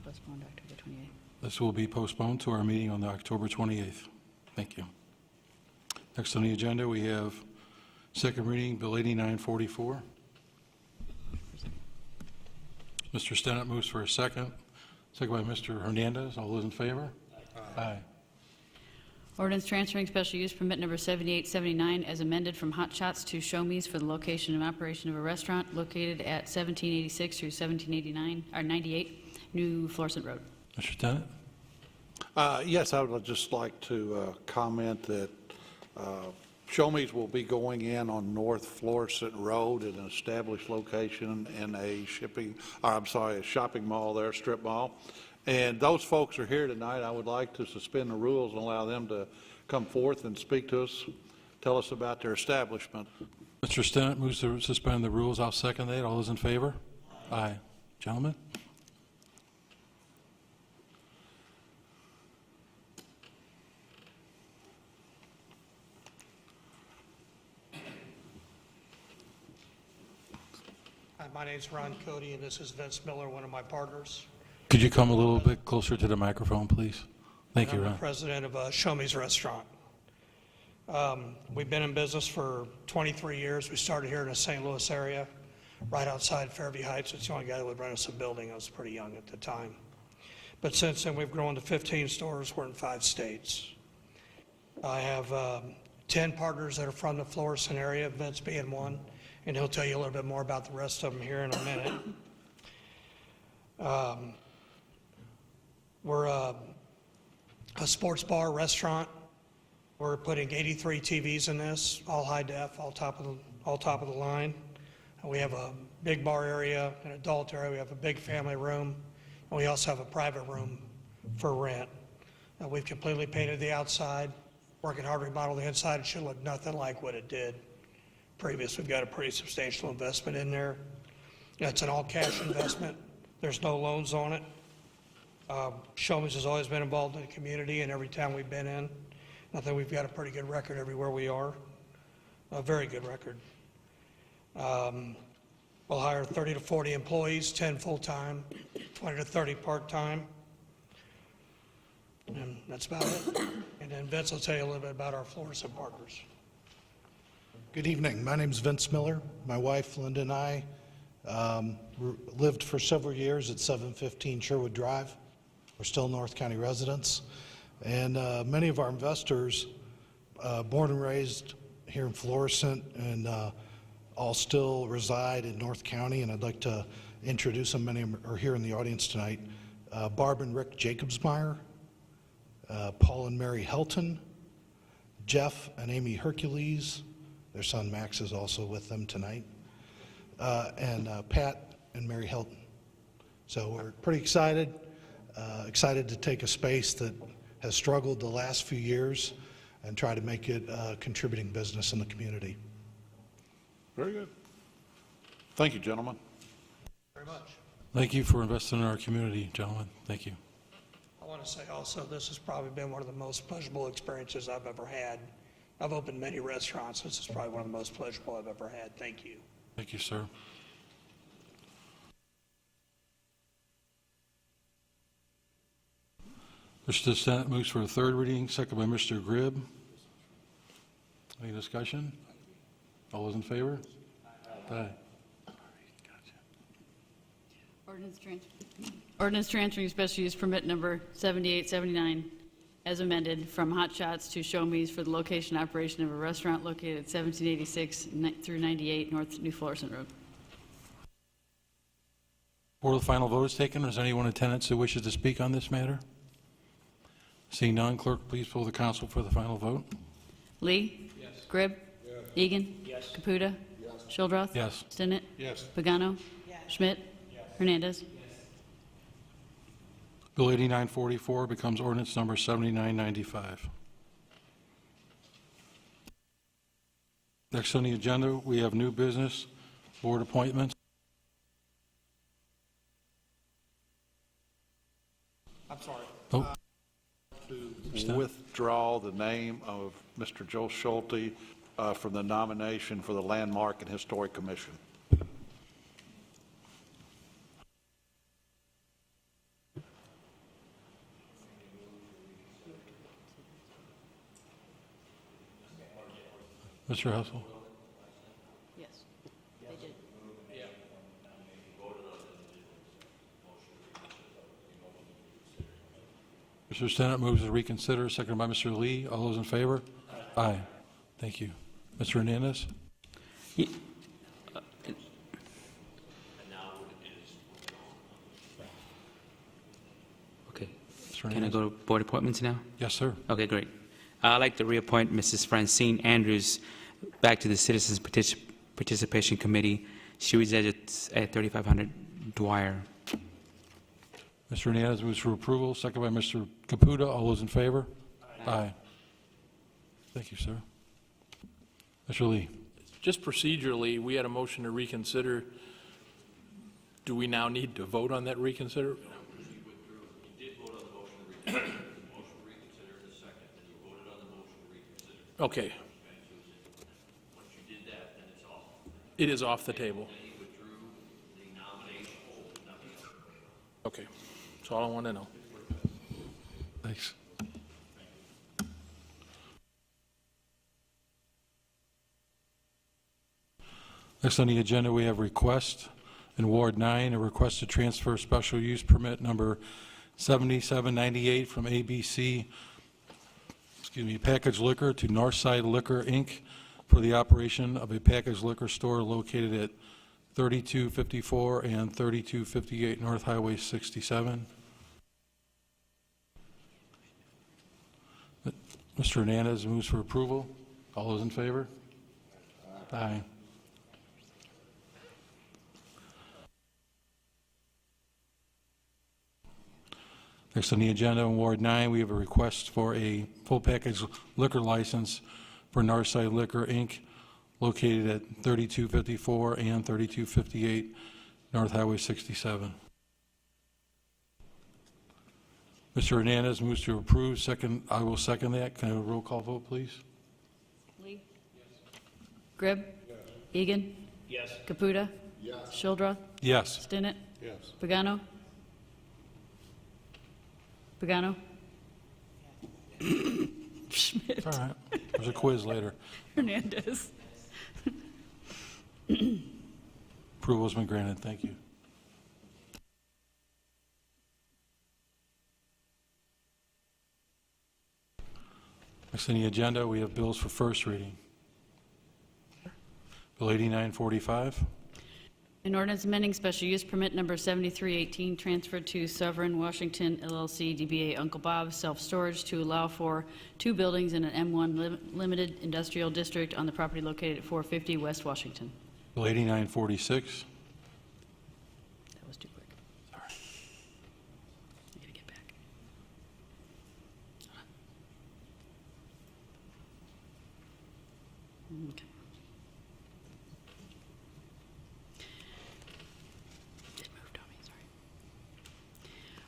postponed October 28th. This will be postponed to our meeting on the October 28th. Thank you. Next on the agenda, we have second reading, Bill 8944. Mr. Stennett moves for a second. Second by Mr. Hernandez. All those in favor? Aye. Ordinance transferring special use permit number 7879 as amended from Hot Shots to Show Me's for the location and operation of a restaurant located at 1786 through 1789, or 98 New Florissant Road. Mr. Stennett? Yes, I would just like to comment that Show Me's will be going in on North Florissant Road at an established location in a shopping mall there, strip mall. And those folks are here tonight. I would like to suspend the rules and allow them to come forth and speak to us, tell us about their establishment. Mr. Stennett moves to suspend the rules. I'll second that. All those in favor? Aye. Gentlemen? Hi, my name's Ron Cody, and this is Vince Miller, one of my partners. Could you come a little bit closer to the microphone, please? Thank you, I'm Ron. the president of Show Me's Restaurant. We've been in business for 23 years. We started here in the St. Louis area, right outside Fairview Heights. It's the only guy that would rent us a building. I was pretty young at the time. But since then, we've grown to 15 stores. We're in 5 states. I have 10 partners that are from the Florissant area, Vince being one, and he'll tell you a little bit more about the rest of them here in a minute. We're a sports bar restaurant. We're putting 83 TVs in this, all high def, all top of the line. We have a big bar area, an adult area. We have a big family room, and we also have a private room for rent. We've completely painted the outside, working hard to remodel the inside. It should look nothing like what it did previous. We've got a pretty substantial investment in there. It's an all-cash investment. There's no loans on it. Show Me's has always been involved in the community, and every town we've been in, I think we've got a pretty good record everywhere we are, a very good record. We'll hire 30 to 40 employees, 10 full-time, 20 to 30 part-time, and that's about it. And then Vince will tell you a little bit about our Florissant partners. Good evening. My name's Vince Miller. My wife, Linda, and I lived for several years at 715 Sherwood Drive. We're still North County residents. And many of our investors, born and raised here in Florissant, and all still reside in North County. And I'd like to introduce them. Many of them are here in the audience tonight. Barb and Rick Jacobsmeyer, Paul and Mary Helton, Jeff and Amy Hercules. Their son Max is also with them tonight. And Pat and Mary Helton. So we're pretty excited to take a space that has struggled the last few years and try to make it a contributing business in the community. Very good. Thank you, gentlemen. Very much. Thank you for investing in our community, gentlemen. Thank you. I want to say also, this has probably been one of the most pleasurable experiences I've ever had. I've opened many restaurants. This is probably one of the most pleasurable I've ever had. Thank you. Thank you, sir. Mr. Stennett moves for a third reading, second by Mr. Gribb. Any discussion? All those in favor? Aye. Ordinance transferring special use permit number 7879 as amended from Hot Shots to Show Me's for the location and operation of a restaurant located at 1786 through 98 North New Florissant Road. Before the final vote is taken, is anyone in attendance who wishes to speak on this matter? Seeing none, clerk, please poll the council for the final vote. Lee? Yes. Gribb? Yes. Egan? Yes. Caputa? Yes. Shildroth? Yes. Stinnett? Yes. Pagano? Yes. Schmidt? Yes. Hernandez? Bill 8944 becomes ordinance number 7995. Next on the agenda, we have new business, board appointments. I'm sorry. Oh. To withdraw the name of Mr. Joe Schulte from the nomination for the Landmark and Historic Commission. Mr. Hessel. Yes, they did. Mr. Stennett moves to reconsider, seconded by Mr. Lee. All those in favor? Aye. Thank you. Mr. Hernandez? Okay. Mr. Can I Hernandez? go to board appointments now? Yes, sir. Okay, great. I'd like to reappoint Mrs. Francine Andrews back to the Citizens Participation Committee. She resides at 3500 Dwyer. Mr. Hernandez moves for approval, second by Mr. Caputa. All those in favor? Aye. Thank you, sir. Mr. Lee? Just procedurally, we had a motion to reconsider. Do we now need to vote on that reconsider? Okay. Once you did that, then it's off. It is off the table. Then he withdrew the nomination, nothing else. Okay. That's all I want to know. Thanks. Next on the agenda, we have request in Ward 9, a request to transfer special use permit number 7798 from ABC, Packaged Liquor to Northside Liquor, Inc. for the operation of a packaged liquor store located at 3254 and 3258 North Highway 67. Mr. Hernandez moves for approval. All those in favor? Aye. Next on the agenda in Ward 9, we have a request for a full package liquor license for Northside Liquor, Inc., located at 3254 and 3258 North Highway 67. Mr. Hernandez moves to approve. Second, I will second that. Can I have a roll call vote, please? Lee? Gribb? Egan? Yes. Caputa? Yes. Shildroth? Yes. Stinnett? Yes. Pagano? Pagano? Schmidt? All right. There's a quiz later. Hernandez? Approval's been granted. Thank you. Next on the agenda, we have bills for first reading. Bill 8945. An ordinance amending special use permit number 7318 transferred to Sovereign Washington LLC DBA Uncle Bob's Self-Storage to allow for two buildings in an M1 limited industrial district on the property located at 450 West Washington. Bill 8946. That was too quick. Sorry. I gotta get back. Okay. It moved on me, sorry.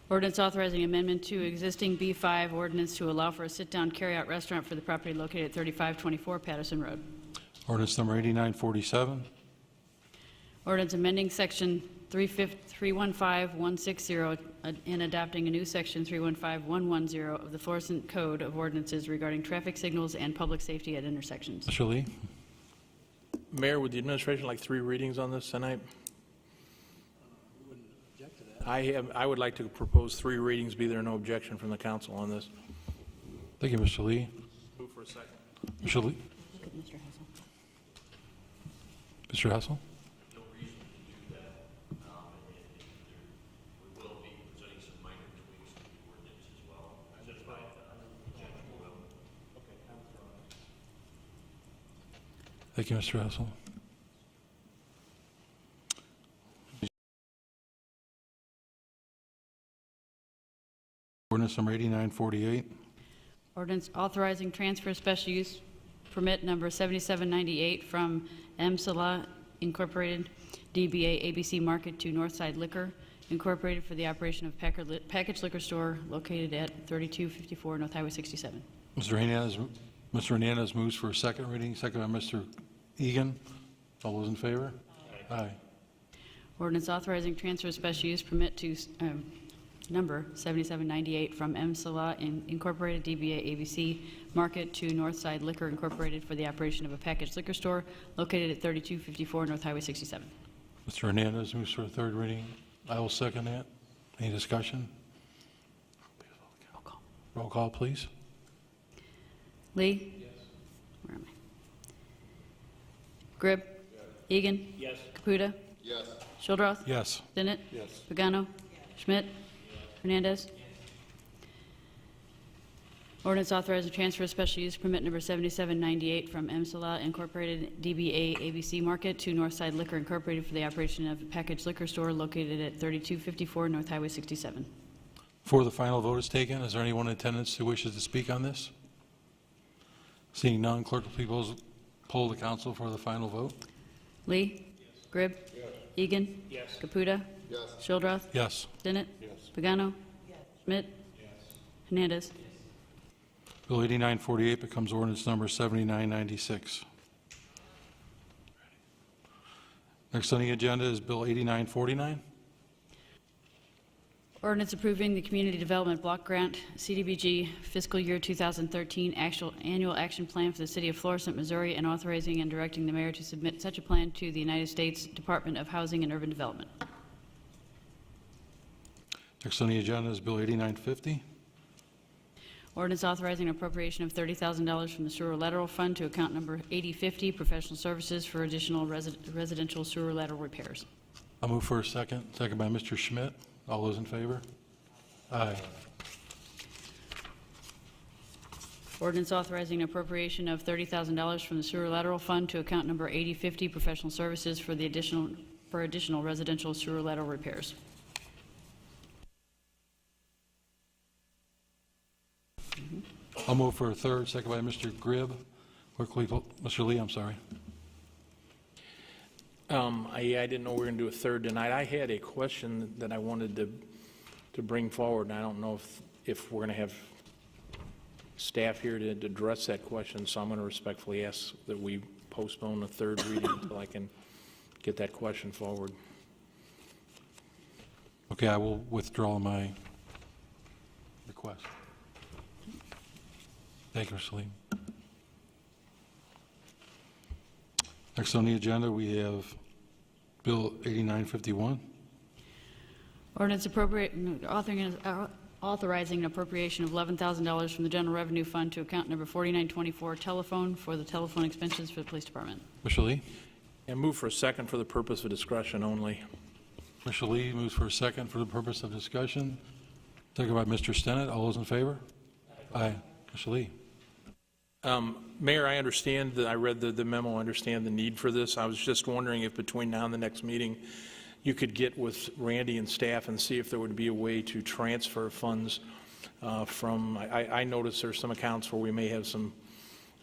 Ordinance authorizing amendment to existing B5 ordinance to allow for a sit-down carry-out restaurant for the property located at 3524 Patterson Road. Ordinance number 8947. Ordinance amending section 315160 and adopting a new section 315110 of the Florissant Code of Ordinances regarding traffic signals and public safety at intersections. Mr. Lee? Mayor, would the administration like three readings on this tonight? I would like to propose three readings, be there no objection from the council on this. Thank you, Mr. Lee. Move for a second. Mr. Lee? Look at Mr. Hassel. Mr. Hessel? No reason to do that. We will be presenting some minor tweaks to the ordinance as well. Thank you, Mr. Hessel. Ordinance number 8948. Ordinance authorizing transfer of special use permit number 7798 from M. Salah Incorporated, DBA ABC Market to Northside Liquor Incorporated for the operation of package liquor store located at 3254 North Highway 67. Mr. Hernandez moves for a second reading, second by Mr. Egan. All those in favor? Aye. Ordinance authorizing transfer of special use permit to number 7798 from M. Salah Incorporated, DBA ABC Market to Northside Liquor Incorporated for the operation of a packaged liquor store located at 3254 North Highway 67. Mr. Hernandez moves for a third reading. I will second that. Any discussion? Roll call. Roll call, please. Lee? Yes. Where am I? Gribb? Yes. Egan? Yes. Caputa? Yes. Shildroth? Yes. Stinnett? Yes. Pagano? Schmidt? Hernandez? Ordinance authorizing transfer of special use permit number 7798 from M. Salah Incorporated, DBA ABC Market to Northside Liquor Incorporated for the operation of a packaged liquor store located at 3254 North Highway 67. Before the final vote is taken, is there anyone in attendance who wishes to speak on this? Seeing none, clerk will please poll the council for the final vote. Lee? Yes. Gribb? Yes. Egan? Yes. Caputa? Yes. Shildroth? Yes. Stinnett? Yes. Pagano? Schmidt? Hernandez? Bill 8948 becomes ordinance number 7996. Next on the agenda is Bill 8949. Ordinance approving the Community Development Block Grant, CDBG, fiscal year 2013 annual action plan for the city of Florissant, Missouri, and authorizing and directing the mayor to submit such a plan to the United States Department of Housing and Urban Development. Next on the agenda is Bill 8950. Ordinance authorizing appropriation of $30,000 from the sewer lateral fund to account number 8050, professional services for additional residential sewer lateral repairs. I'll move for a second. Second by Mr. Schmidt. All those in favor? Aye. Ordinance authorizing appropriation of $30,000 from the sewer lateral fund to account number 8050, professional services for additional residential sewer lateral repairs. I'll move for a third. Second by Mr. Gribb. Quickly, Mr. Lee, I'm sorry. I didn't know we were going to do a third tonight. I had a question that I wanted to bring forward, and I don't know if we're going to have staff here to address that question, so I'm going to respectfully ask that we postpone the third reading until I can get that question forward. Okay, I will withdraw my request. Thank you, Mr. Lee. Next on the agenda, we have Bill 8951. Ordinance authorizing an appropriation of $11,000 from the general revenue fund to account number 4924 telephone for the telephone expenses for the police department. Mr. Lee? And move for a second for the purpose of discussion only. Mr. Lee moves for a second for the purpose of discussion. Second by Mr. Stinnett. All those in favor? Aye. Mr. Lee? Mayor, I understand that I read the memo, I understand the need for this. I was just wondering if between now and the next meeting, you could get with Randy and staff and see if there would be a way to transfer funds from, I noticed there's some accounts where we may have some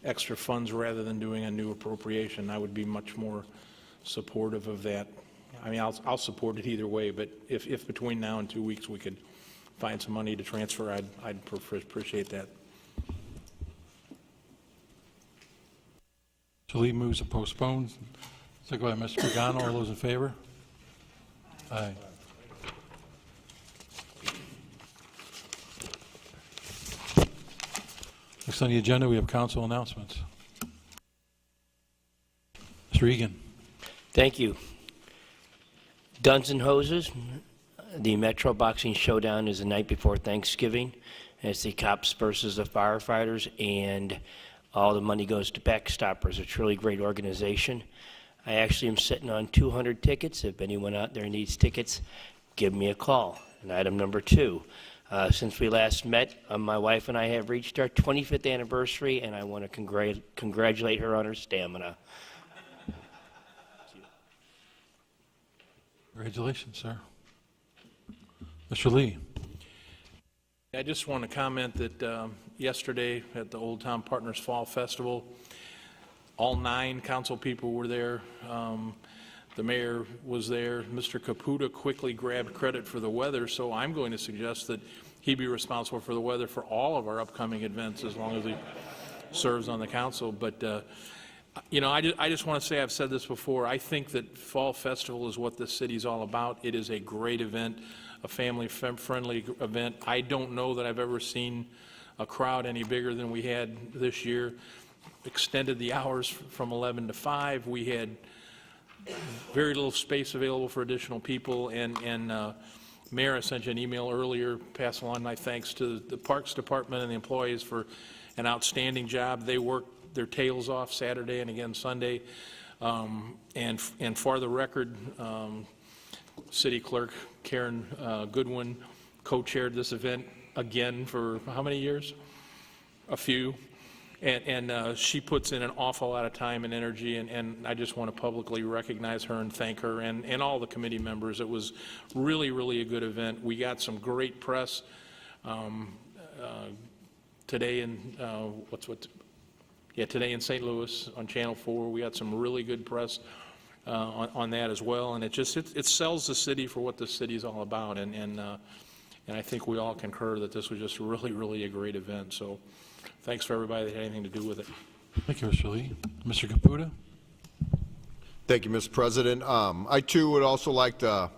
extra funds rather than doing a new appropriation. I would be much more supportive of that. I mean, I'll support it either way, but if between now and 2 weeks we could find some money to transfer, I'd appreciate that. Mr. Lee moves to postpone. Second by Mr. Pagano. All those in favor? Aye. Next on the agenda, we have council announcements. Mr. Egan. Thank you. Guns and Hoses, the Metro Boxing Showdown is the night before Thanksgiving. It's the cops versus the firefighters, and all the money goes to Backstoppers. It's a really great organization. I actually am sitting on 200 tickets. If anyone out there needs tickets, give me a call. And item number 2, since we last met, my wife and I have reached our 25th anniversary, and I want to congratulate her on her stamina. Congratulations, sir. Mr. Lee. I just want to comment that yesterday at the Old Town Partners Fall Festival, All 9 council people were there. The mayor was there. Mr. Caputa quickly grabbed credit for the weather, so I'm going to suggest that he be responsible for the weather for all of our upcoming events as long as he serves on the council. But, you know, I just want to say, I've said this before, I think that Fall Festival is what this city's all about. It is a great event, a family-friendly event. I don't know that I've ever seen a crowd any bigger than we had this year. Extended the hours from 11 to 5. We had very little space available for additional people, and Mayor, I sent you an email earlier, pass along my thanks to the Parks Department and the employees for an outstanding job. They worked their tails off Saturday and again Sunday, and for the record, City Clerk Karen Goodwin co-chaired this event again for how many years? A few. And she puts in an awful lot of time and energy, and I just want to publicly recognize her and thank her and all the committee members. It was really, really a good event. We got some great press today in today in St. Louis on Channel 4. We got some really good press on that as well, and it sells the city for what the city is all about, and I think we all concur that this was just really, really a great event. So. Thanks for everybody that had anything to do with it. Thank you, Mr. Lee. Mr. Caputa? Thank you, Mr. President. I, too, would also like to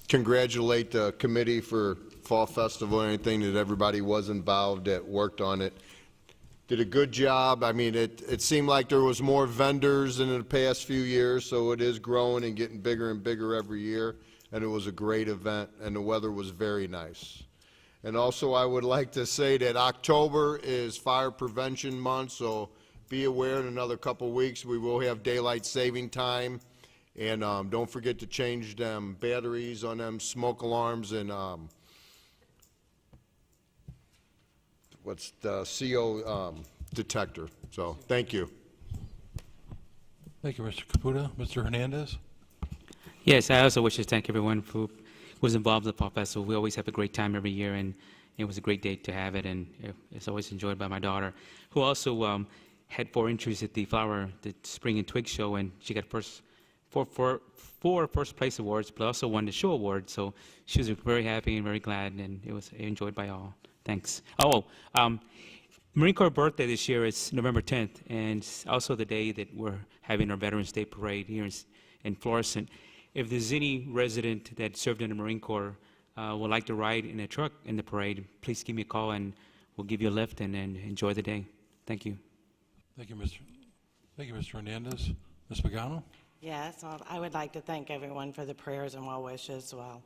congratulate the committee for Fall Festival and anything that everybody was involved that worked on it. Did a good job. I mean, it seemed like there was more vendors than in the past few years, so it is growing and getting bigger and bigger every year, and it was a great event, and the weather was very nice. And also, I would like to say that October is Fire Prevention Month, so be aware in another couple weeks we will have daylight saving time. And don't forget to change them batteries on them smoke alarms and what's the CO detector. So, thank you. Thank you, Mr. Caputa. Mr. Hernandez? Yes, I also wish to thank everyone who was involved in the Fall Festival. We always have a great time every year, and it was a great day to have it, and it's always enjoyed by my daughter, who also had 4 entries at the Spring and Twig Show, and she got four first place awards, but also won the show award. So she was very happy and very glad, and it was enjoyed by all. Thanks. Marine Corps birthday this year is November 10th, and it's also the day that we're having our Veterans Day Parade here in Florissant. If there's any resident that served in the Marine Corps would like to ride in a truck in the parade, please give me a call and we'll give you a lift and enjoy the day. Thank you. Thank you, Mr. Hernandez. Ms. Pagano? Yes, well, I would like to thank everyone for the prayers and well wishes. Well,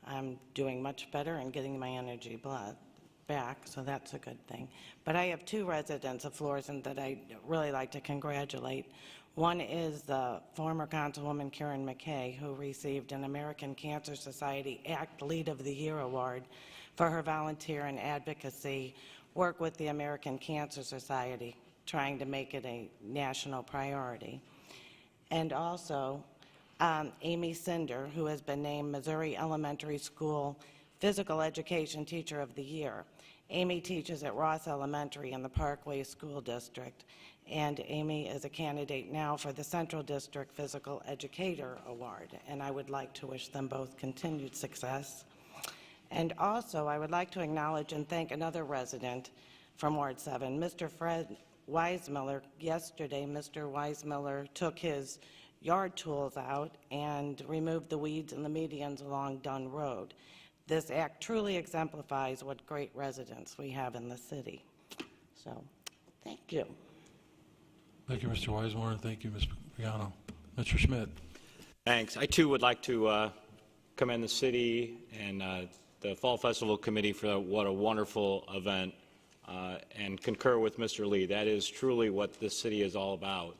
I'm doing much better and getting my energy back, so that's a good thing. But I have 2 residents of Florissant that I'd really like to congratulate. One is the former Councilwoman Karen McKay, who received an American Cancer Society ACT Lead of the Year Award for her volunteer and advocacy work with the American Cancer Society, trying to make it a national priority. And also, Amy Cinder, who has been named Missouri Elementary School Physical Education Teacher of the Year. Amy teaches at Ross Elementary in the Parkway School District, and Amy is a candidate now for the Central District Physical Educator Award, and I would like to wish them both continued success. And also, I would like to acknowledge and thank another resident from Ward 7, Mr. Fred Weismiller. Yesterday, Mr. Weismiller took his yard tools out and removed the weeds and the medians along Dunn Road. This act truly exemplifies what great residents we have in the city. So, thank you. Thank you, Mr. Weismore, and thank you, Ms. Pagano. Mr. Schmidt? Thanks. I, too, would like to commend the city and the Fall Festival Committee for what a wonderful event, and concur with Mr. Lee. That is truly what this city is all about.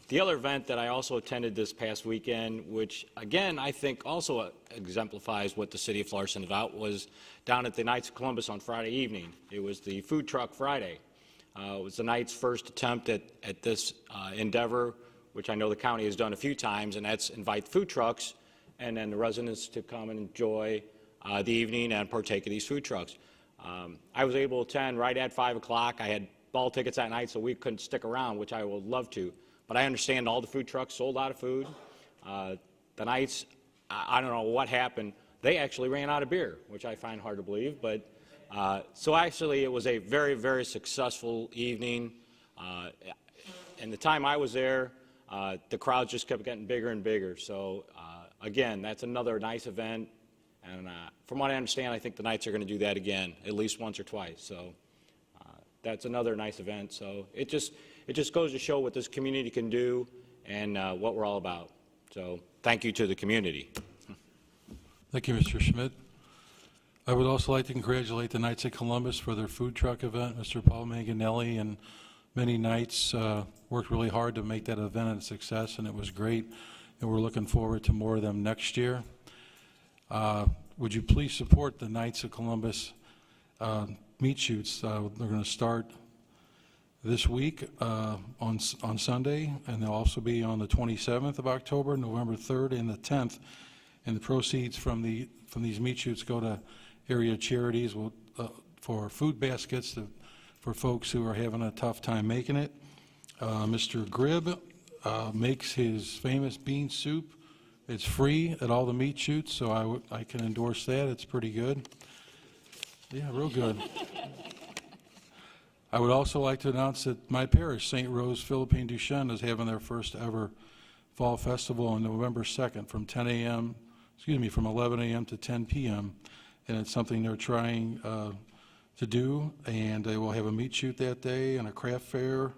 The other event that I also attended this past weekend, which, again, I think also exemplifies what the city of Florissant is about, was down at the Knights of Columbus on Friday evening. It was the Food Truck Friday. It was the Knights' first attempt at this endeavor, which I know the county has done a few times, and that's invite food trucks and then the residents to come and enjoy the evening and partake of these food trucks. I was able to attend right at 5 o'clock. I had ball tickets that night, so we couldn't stick around, which I would love to. But I understand all the food trucks sold out of food. The nights, I don't know what happened. They actually ran out of beer, which I find hard to believe. But so actually, it was a very, very successful evening. And the time I was there, the crowd just kept getting bigger and bigger. So again, that's another nice event. And from what I understand, I think the Knights are going to do that again, at least once or twice. So that's another nice event. So it just goes to show what this community can do and what we're all about. So thank you to the community. Thank you, Mr. Schmidt. I would also like to congratulate the Knights of Columbus for their food truck event. Mr. Paul Manganelli and many Knights worked really hard to make that event a success, and it was great. And we're looking forward to more of them next year. Would you please support the Knights of Columbus meat shoots? They're going to start this week on Sunday, and they'll also be on the 27th of October, November 3rd, and the 10th. And the proceeds from these meat shoots go to area charities for food baskets for folks who are having a tough time making it. Mr. Gribb makes his famous bean soup. It's free at all the meat shoots, so I can endorse that. It's pretty good. Yeah, real good. I would also like to announce that my parish, St. Rose Philippine Duchenne, is having their first ever fall festival on November 2nd from 11 a.m. to 10 p.m. And it's something they're trying to do, and they will have a meat shoot that day and a craft fair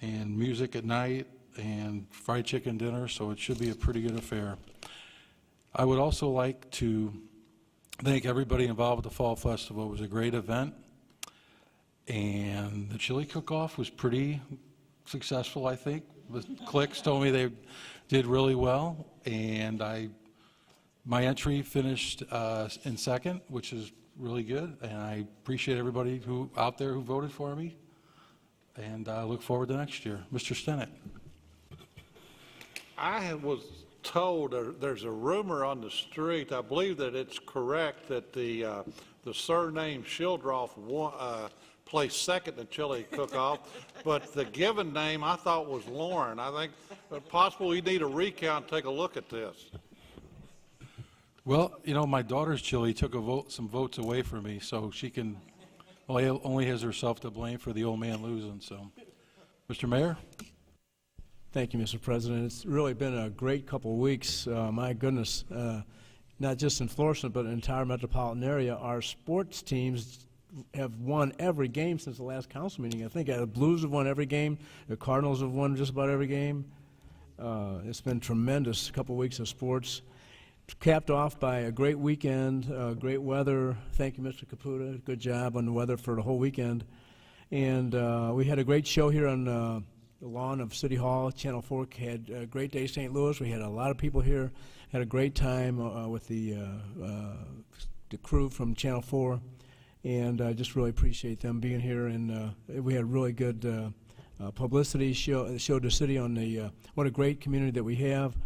and music at night and fried chicken dinner, so it should be a pretty good affair. I would also like to thank everybody involved with the Fall Festival. It was a great event, and the chili cook-off was pretty successful, I think. The clicks told me they did really well, and my entry finished in second, which is really good, and I appreciate everybody out there who voted for me, and I look forward to next year. Mr. Stennett. I was told there's a rumor on the street, I believe that it's correct, that the surname Shildroff placed second in chili cook-off, but the given name I thought was Lauren. I think possible we need a recount, take a look at this. Well, you know, my daughter's chili took some votes away from me, so she only has herself to blame for the old man losing. So, Mr. Mayor? Thank you, Mr. President. It's really been a great couple of weeks. My goodness, not just in Florissant, but in the entire metropolitan area. Our sports teams have won every game since the last council meeting. I think the Blues have won every game. The Cardinals have won just about every game. It's been tremendous couple of weeks of sports. Capped off by a great weekend, great weather. Thank you, Mr. Caputa. Good job on the weather for the whole weekend. And we had a great show here on the lawn of City Hall. Channel 4 had a great day, St. Louis. We had a lot of people here. Had a great time with the crew from Channel 4. And I just really appreciate them being here. And we had really good publicity, showed the city on what a great community that we have.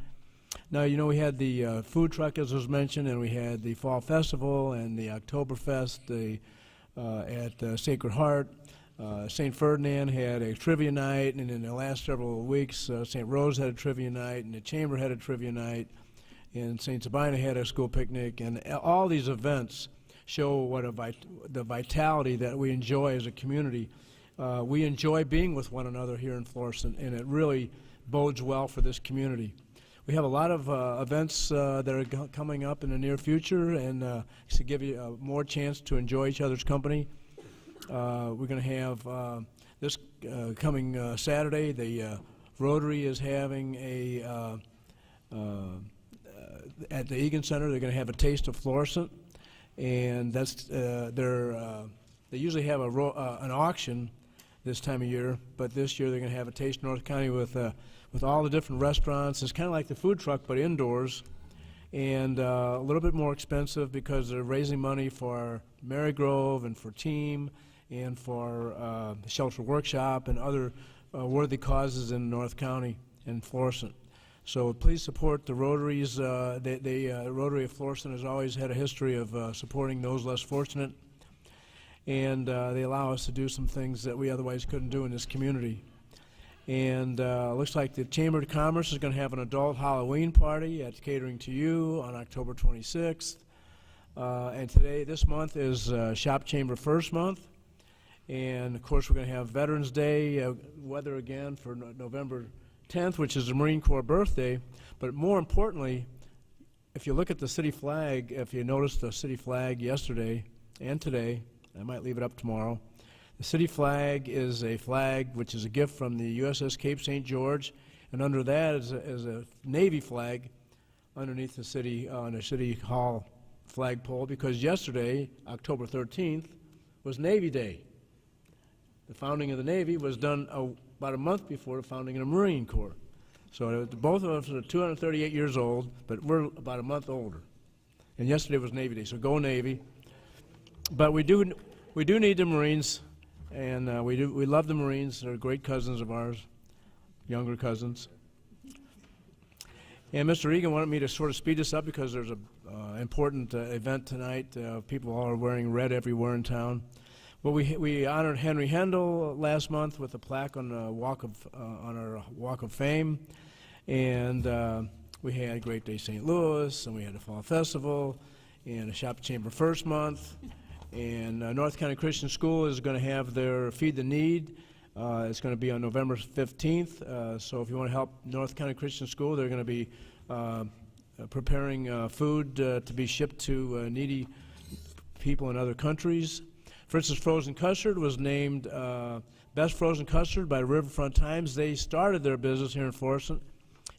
Now, you know, we had the food truck, as was mentioned, and we had the Fall Festival and the Oktoberfest at Sacred Heart. St. Ferdinand had a trivia night, and in the last several weeks, St. Rose had a trivia night, and the Chamber had a trivia night, and St. Sabina had a school picnic, and all these events show what the vitality that we enjoy as a community. We enjoy being with one another here in Florissant, and it really bodes well for this community. We have a lot of events that are coming up in the near future, and to give you more chance to enjoy each other's company. We're going to have this coming Saturday. The Rotary is having at the Egan Center. They're going to have a Taste of Florissant, and that's they usually have an auction this time of year, but this year they're going to have a Taste North County with all the different restaurants. It's kind of like the food truck, but indoors, and a little bit more expensive because they're raising money for Marygrove and for Team and for the Shelter Workshop and other worthy causes in North County and Florissant. So please support the Rotaries. The Rotary of Florissant has always had a history of supporting those less fortunate. and they allow us to do some things that we otherwise couldn't do in this community. And looks like the Chamber of Commerce is going to have an adult Halloween party at Catering to You on October 26th. And this month is Shop Chamber First Month. And of course, we're going to have Veterans Day weather again for November 10th, which is the Marine Corps birthday. But more importantly, if you look at the city flag, if you noticed the city flag yesterday and today, I might leave it up tomorrow. The city flag is a flag which is a gift from the USS Cape St. George, and under that is a Navy flag underneath the city on the City Hall flagpole, because yesterday, October 13th, was Navy Day. The founding of the Navy was done about a month before the founding of the Marine Corps. So both of us are 238 years old, but we're about a month older. And yesterday was Navy Day, so go Navy. But we do need the Marines, and we love the Marines. They're great cousins of ours, younger cousins. And Mr. Egan wanted me to sort of speed this up because there's an important event tonight. People all are wearing red everywhere in town. Well, we honored Henry Hendel last month with a plaque on our Walk of Fame, and we had Great Day St. Louis, and we had the Fall Festival, and a Shop Chamber First Month, and North County Christian School is going to have their Feed the Need. It's going to be on November 15th, so if you want to help North County Christian School, they're going to be preparing food to be shipped to needy people in other countries. For instance, frozen custard was named Best Frozen Custard by Riverfront Times. They started their business here in Florissant,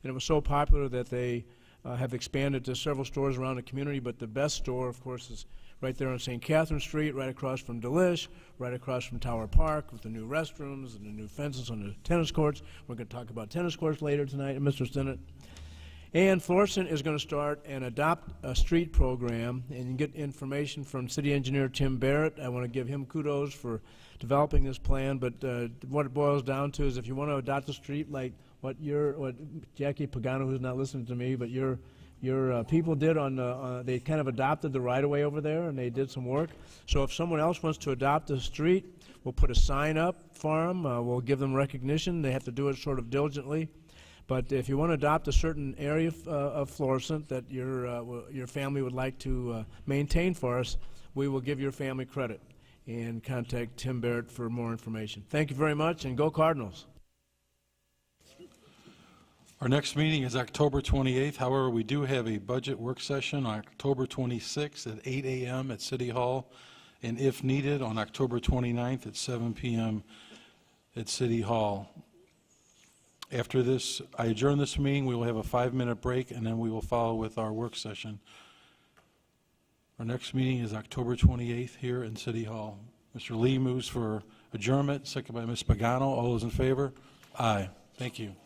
and it was so popular that they have expanded to several stores around the community, but the best store, of course, is right there on St. Catherine Street, right across from Delish, right across from Tower Park, with the new restrooms and the new fences on the tennis courts. We're going to talk about tennis courts later tonight, Mr. Stinnett. And Florissant is going to start an Adopt a Street program, and you can get information from City Engineer Tim Barrett. I want to give him kudos for developing this plan, but what it boils down to is if you want to adopt a street like what Jackie Pagano, who's not listening to me, but your people did they kind of adopted the right-of-way over there, and they did some work. So if someone else wants to adopt a street, we'll put a sign up for them. We'll give them recognition. They have to do it sort of diligently. But if you want to adopt a certain area of Florissant that your family would like to maintain for us, we will give your family credit. And contact Tim Barrett for more information. Thank you very much, and go Cardinals. Our next meeting is October 28th. However, we do have a budget work session on October 26th at 8 a.m. at City Hall, and if needed, on October 29th at 7 p.m. at City Hall. After this, I adjourn this meeting. We will have a 5-minute break, and then we will follow with our work session. Our next meeting is October 28th here in City Hall. Mr. Lee moves for adjournment, second by Ms. Pagano. All those in favor? Aye. Thank you.